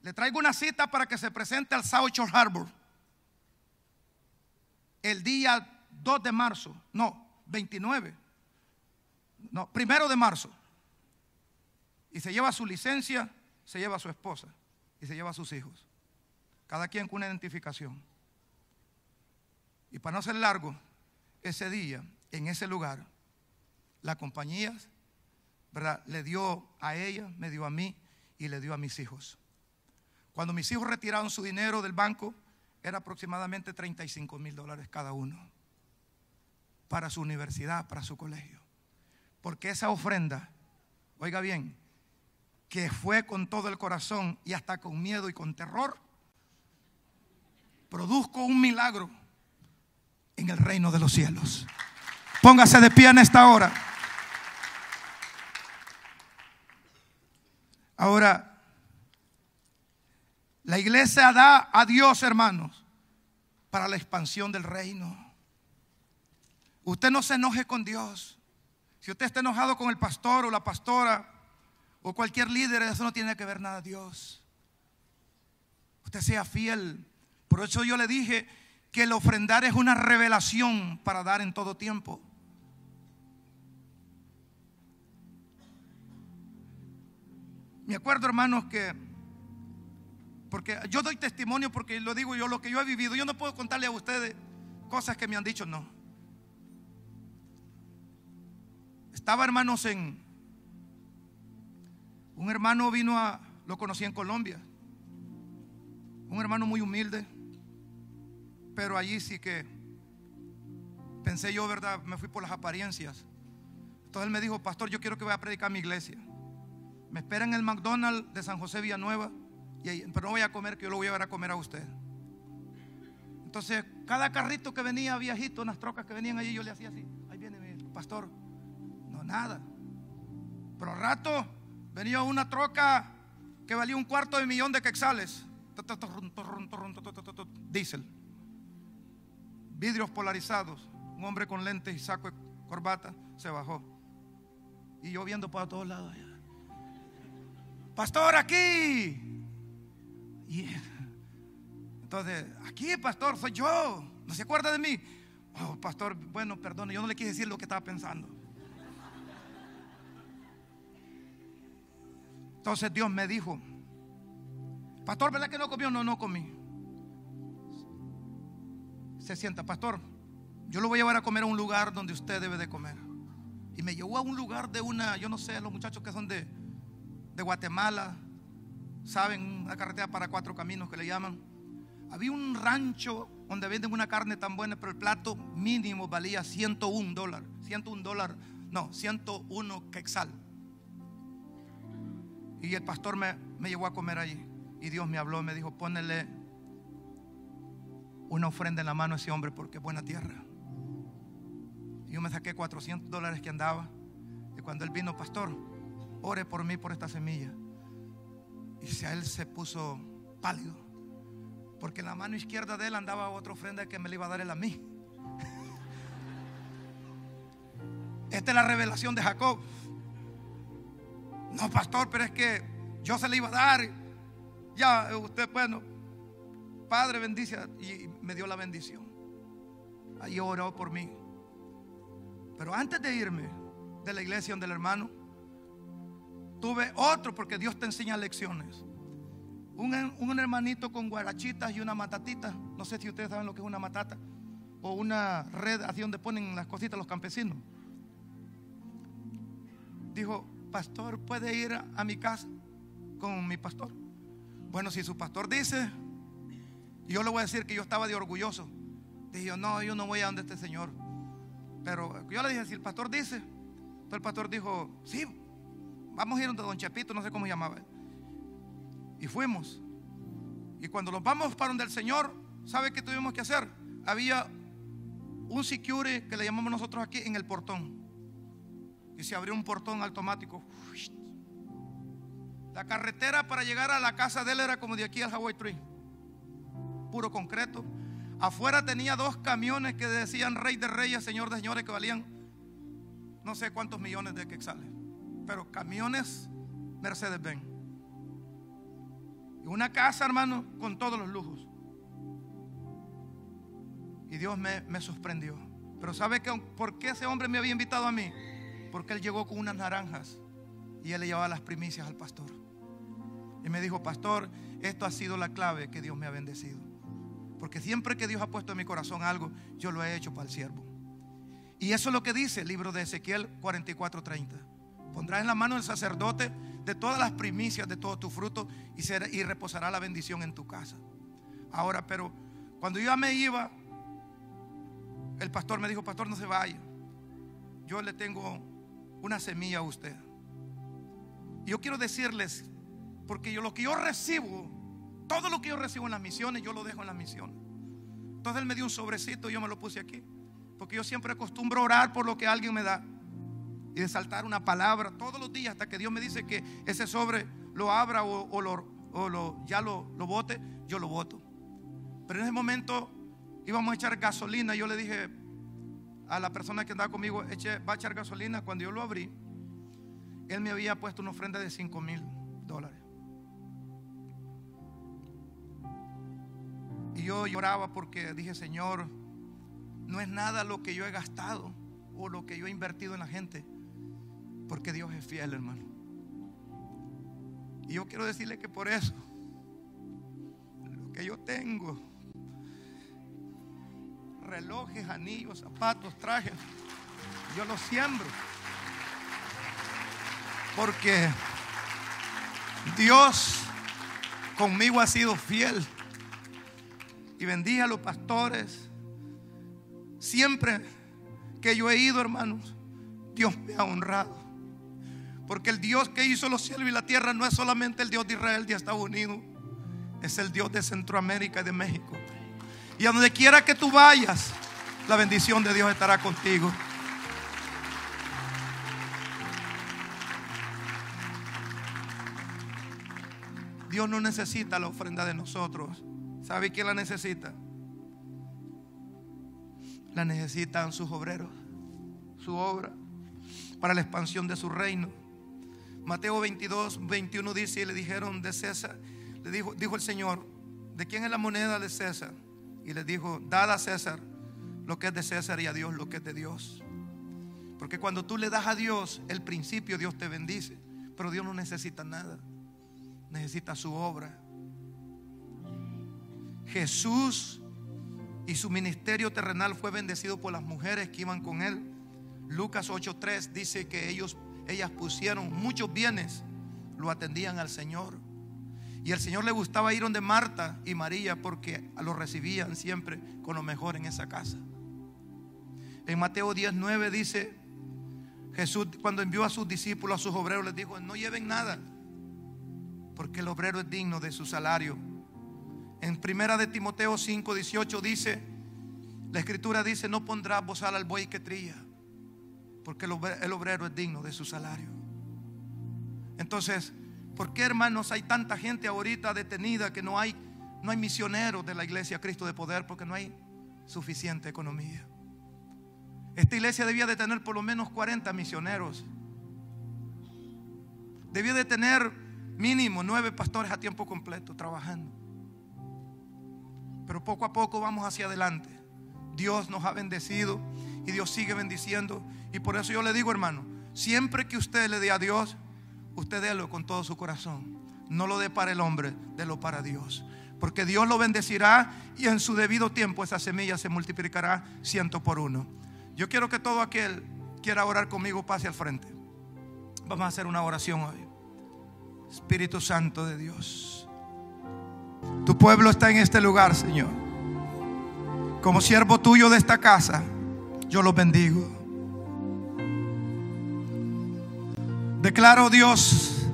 le traigo una cita para que se presente al South Shore Harbor el día 2 de marzo, no, 29, no, 1 de marzo. Y se lleva su licencia, se lleva a su esposa y se lleva a sus hijos, cada quien con una identificación. Y para no ser largo, ese día, en ese lugar, la compañía, ¿verdad?, le dio a ella, me dio a mí y le dio a mis hijos. Cuando mis hijos retiraron su dinero del banco, era aproximadamente $35,000 cada uno para su universidad, para su colegio. Porque esa ofrenda, oiga bien, que fue con todo el corazón y hasta con miedo y con terror, produjo un milagro en el reino de los cielos. Póngase de pie en esta hora. Ahora, la iglesia da a Dios, hermanos, para la expansión del reino. Usted no se enoje con Dios. Si usted está enojado con el pastor o la pastora o cualquier líder, eso no tiene que ver nada a Dios. Usted sea fiel. Por eso yo le dije que el ofrendar es una revelación para dar en todo tiempo. Me acuerdo, hermanos, porque yo doy testimonio, porque lo digo yo, lo que yo he vivido. Yo no puedo contarle a ustedes cosas que me han dicho, no. Estaba, hermanos, un hermano lo conocí en Colombia, un hermano muy humilde, pero allí sí que pensé yo, ¿verdad?, me fui por las apariencias. Entonces él me dijo, pastor, yo quiero que vaya a predicar a mi iglesia. Me espera en el McDonald's de San José Villanueva, pero no voy a comer, que yo lo voy a llevar a comer a usted. Entonces cada carrito que venía, viejito, unas trocas que venían allí, yo le hacía así, ahí viene mi pastor. No, nada. Pero al rato venía una troca que valía $250,000 de quetzales, diésel, vidrios polarizados, un hombre con lentes y saco de corbata se bajó, y yo viendo para todos lados allá. Pastor, aquí. Y entonces, aquí, pastor, soy yo. ¿No se acuerda de mí? Oh, pastor, bueno, perdone, yo no le quise decir lo que estaba pensando. Entonces Dios me dijo, pastor, ¿verdad que no comió? No, no comí. Se sienta, pastor, yo lo voy a llevar a comer a un lugar donde usted debe de comer. Y me llevó a un lugar de yo no sé, los muchachos que son de Guatemala, saben, una carretera para 4 caminos que le llaman. Había un rancho donde venden una carne tan buena, pero el plato mínimo valía $101. No, 101 quetzal. Y el pastor me llevó a comer allí. Y Dios me habló, me dijo, ponele una ofrenda en la mano a ese hombre porque es buena tierra. Y yo me saqué $400 que andaba. Y cuando él vino, pastor, ore por mí, por esta semilla. Y a él se puso pálido, porque en la mano izquierda de él andaba otra ofrenda que me le iba a dar él a mí. Esta es la revelación de Jacob. No, pastor, pero es que yo se le iba a dar. Ya, usted, bueno, Padre, bendice. Y me dio la bendición. Ahí oró por mí. Pero antes de irme de la iglesia donde el hermano, tuve otro, porque Dios te enseña lecciones. Un hermanito con guarachitas y una matatita. No sé si ustedes saben lo que es una matata, o una red así donde ponen las cositas los campesinos. Dijo: pastor, ¿puede ir a mi casa con mi pastor? Bueno, si su pastor dice. Y yo le voy a decir que yo estaba de orgulloso. Dije yo: no, yo no voy a donde este señor. Pero yo le dije: si el pastor dice. Entonces el pastor dijo: sí, vamos a ir donde don Chepito, no sé cómo llamaba. Y fuimos. Y cuando nos vamos para donde el Señor, ¿sabe qué tuvimos que hacer? Había un security que le llamamos nosotros aquí en el portón. Y se abrió un portón automático. La carretera para llegar a la casa de él era como de aquí al Hawaii Tree, puro concreto. Afuera tenía 2 camiones que decían Rey de Reyes, Señor de Señores, que valían no sé cuántos millones de quetzales, pero camiones Mercedes-Benz. Y una casa, hermano, con todos los lujos. Y Dios me sorprendió. Pero ¿sabe por qué ese hombre me había invitado a mí? Porque él llegó con unas naranjas y él le llevaba las primicias al pastor. Y me dijo: pastor, esto ha sido la clave que Dios me ha bendecido. Porque siempre que Dios ha puesto en mi corazón algo, yo lo he hecho para el siervo. Y eso es lo que dice el libro de Ezequiel 44:30. Pondrás en la mano del sacerdote de todas las primicias de todo tu fruto y reposará la bendición en tu casa. Ahora, pero cuando yo ya me iba, el pastor me dijo: pastor, no se vaya, yo le tengo una semilla a usted. Y yo quiero decirles, porque lo que yo recibo, todo lo que yo recibo en las misiones, yo lo dejo en las misiones. Entonces él me dio un sobrecito y yo me lo puse aquí, porque yo siempre acostumbro a orar por lo que alguien me da y de saltar una palabra todos los días hasta que Dios me dice que ese sobre lo abra ya lo bote. Yo lo boto. Pero en ese momento íbamos a echar gasolina. Yo le dije a la persona que andaba conmigo: va a echar gasolina. Cuando yo lo abrí, él me había puesto una ofrenda de $5,000. Y yo lloraba porque dije: Señor, no es nada lo que yo he gastado o lo que yo he invertido en la gente, porque Dios es fiel, hermano. Y yo quiero decirle que por eso, lo que yo tengo, relojes, anillos, zapatos, trajes, yo los siembro, porque Dios conmigo ha sido fiel. Y bendiga a los pastores. Siempre que yo he ido, hermanos, Dios me ha honrado. Porque el Dios que hizo los cielos y la tierra no es solamente el Dios de Israel, de Estados Unidos, es el Dios de Centroamérica y de México. Y a donde quiera que tú vayas, la bendición de Dios estará contigo. Dios no necesita la ofrenda de nosotros. ¿Sabe quién la necesita? La necesitan sus obreros, su obra, para la expansión de su reino. Mateo 22:21 dice: y le dijeron de César, dijo el Señor: ¿de quién es la moneda de César? Y les dijo: dad a César lo que es de César y a Dios lo que es de Dios. Porque cuando tú le das a Dios el principio, Dios te bendice. Pero Dios no necesita nada, necesita su obra. Jesús y su ministerio terrenal fue bendecido por las mujeres que iban con él. Lucas 8:3 dice que ellas pusieron muchos bienes, lo atendían al Señor. Y al Señor le gustaba ir donde Marta y María, porque lo recibían siempre con lo mejor en esa casa. En Mateo 10:9 dice: Jesús, cuando envió a sus discípulos, a sus obreros, les dijo: no lleven nada, porque el obrero es digno de su salario. En primera de Timoteo 5:18 dice, la escritura dice: no pondrás bozal al buey que trilla, porque el obrero es digno de su salario. Entonces, ¿Por qué, hermanos, hay tanta gente ahorita detenida que no hay misioneros de la iglesia Cristo de Poder? Porque no hay suficiente economía. Esta iglesia debía de tener por lo menos 40 misioneros. Debía de tener mínimo 9 pastores a tiempo completo trabajando. Pero poco a poco vamos hacia adelante. Dios nos ha bendecido y Dios sigue bendiciendo. Y por eso yo le digo, hermano, siempre que usted le dé a Dios, usted délo con todo su corazón. No lo dé para el hombre, délo para Dios. Porque Dios lo bendecirá y en su debido tiempo esa semilla se multiplicará 100 por 1. Yo quiero que todo aquel quiera orar conmigo pase al frente. Vamos a hacer una oración hoy. Espíritu Santo de Dios, tu pueblo está en este lugar, Señor. Como siervo tuyo de esta casa, yo los bendigo. Declaro, Dios,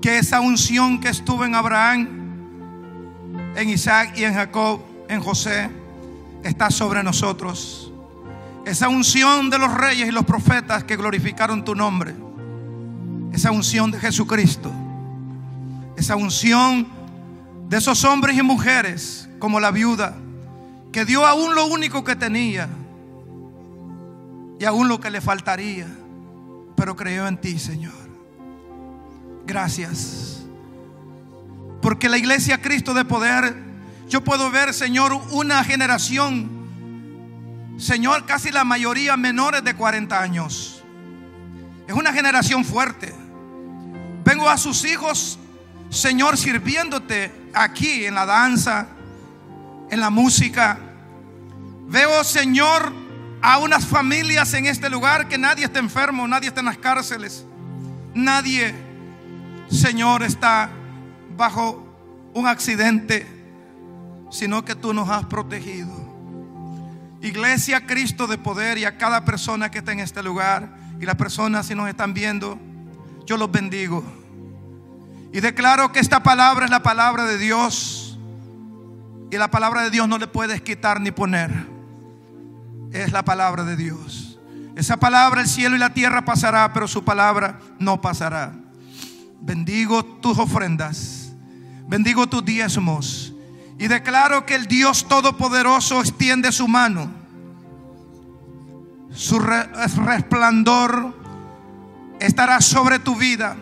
que esa unción que estuvo en Abraham, en Isaac y en Jacob, en José, está sobre nosotros. Esa unción de los reyes y los profetas que glorificaron tu nombre. Esa unción de Jesucristo. Esa unción de esos hombres y mujeres como la viuda, que dio aún lo único que tenía y aún lo que le faltaría, pero creyó en ti, Señor. Gracias. Porque la iglesia Cristo de Poder, yo puedo ver, Señor, una generación, Señor, casi la mayoría menores de 40 años. Es una generación fuerte. Vengo a sus hijos, Señor, sirviéndote aquí en la danza, en la música. Veo, Señor, a unas familias en este lugar que nadie está enfermo, nadie está en las cárceles, nadie, Señor, está bajo un accidente, sino que tú nos has protegido. Iglesia Cristo de Poder, y a cada persona que está en este lugar y las personas si nos están viendo, yo los bendigo y declaro que esta palabra es la palabra de Dios, y la palabra de Dios no le puedes quitar ni poner. Es la palabra de Dios. Esa palabra, el cielo y la tierra pasará, pero su palabra no pasará. Bendigo tus ofrendas, bendigo tus diezmos, y declaro que el Dios Todopoderoso extiende su mano. Su resplandor estará sobre tu vida.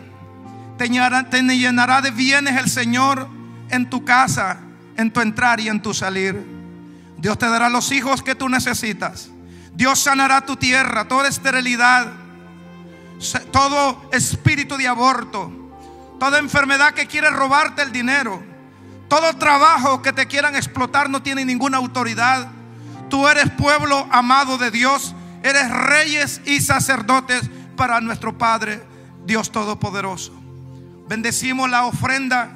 Te llenará de bienes el Señor en tu casa, en tu entrar y en tu salir. Dios te dará los hijos que tú necesitas. Dios sanará tu tierra, toda esterilidad, todo espíritu de aborto, toda enfermedad que quiere robarte el dinero, todo trabajo que te quieran explotar no tiene ninguna autoridad. Tú eres pueblo amado de Dios, eres reyes y sacerdotes para nuestro Padre Dios Todopoderoso. Bendecimos la ofrenda,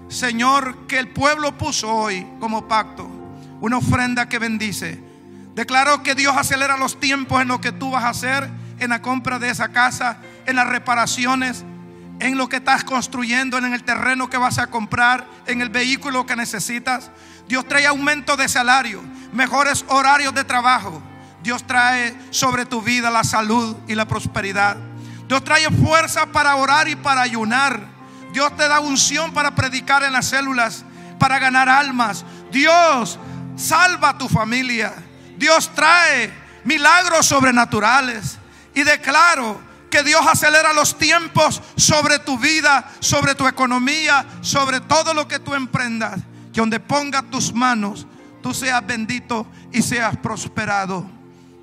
Señor, que el pueblo puso hoy como pacto. Una ofrenda que bendice. Declaro que Dios acelera los tiempos en lo que tú vas a hacer, en la compra de esa casa, en las reparaciones, en lo que estás construyendo, en el terreno que vas a comprar, en el vehículo que necesitas. Dios trae aumento de salario, mejores horarios de trabajo. Dios trae sobre tu vida la salud y la prosperidad. Dios trae fuerza para orar y para ayunar. Dios te da unción para predicar en las células, para ganar almas. Dios salva a tu familia. Dios trae milagros sobrenaturales. Y declaro que Dios acelera los tiempos sobre tu vida, sobre tu economía, sobre todo lo que tú emprendas. Que donde pongas tus manos, tú seas bendito y seas prosperado.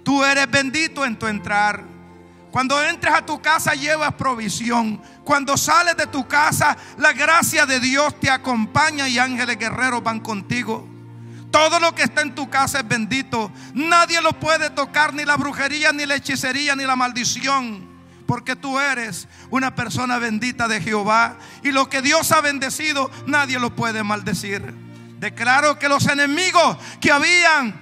Tú eres bendito en tu entrar. Cuando entres a tu casa llevas provisión. Cuando sales de tu casa, la gracia de Dios te acompaña y ángeles guerreros van contigo. Todo lo que está en tu casa es bendito. Nadie lo puede tocar, ni la brujería, ni la hechicería, ni la maldición, porque tú eres una persona bendita de Jehová. Y lo que Dios ha bendecido, nadie lo puede maldecir. Declaro que los enemigos que habían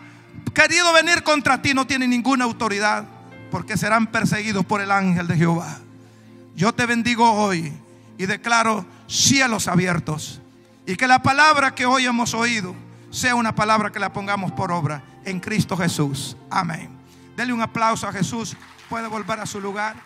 querido venir contra ti no tienen ninguna autoridad, porque serán perseguidos por el ángel de Jehová. Yo te bendigo hoy y declaro cielos abiertos, y que la palabra que hoy hemos oído sea una palabra que la pongamos por obra en Cristo Jesús. Amén. Denle un aplauso a Jesús. Puede volver a su lugar.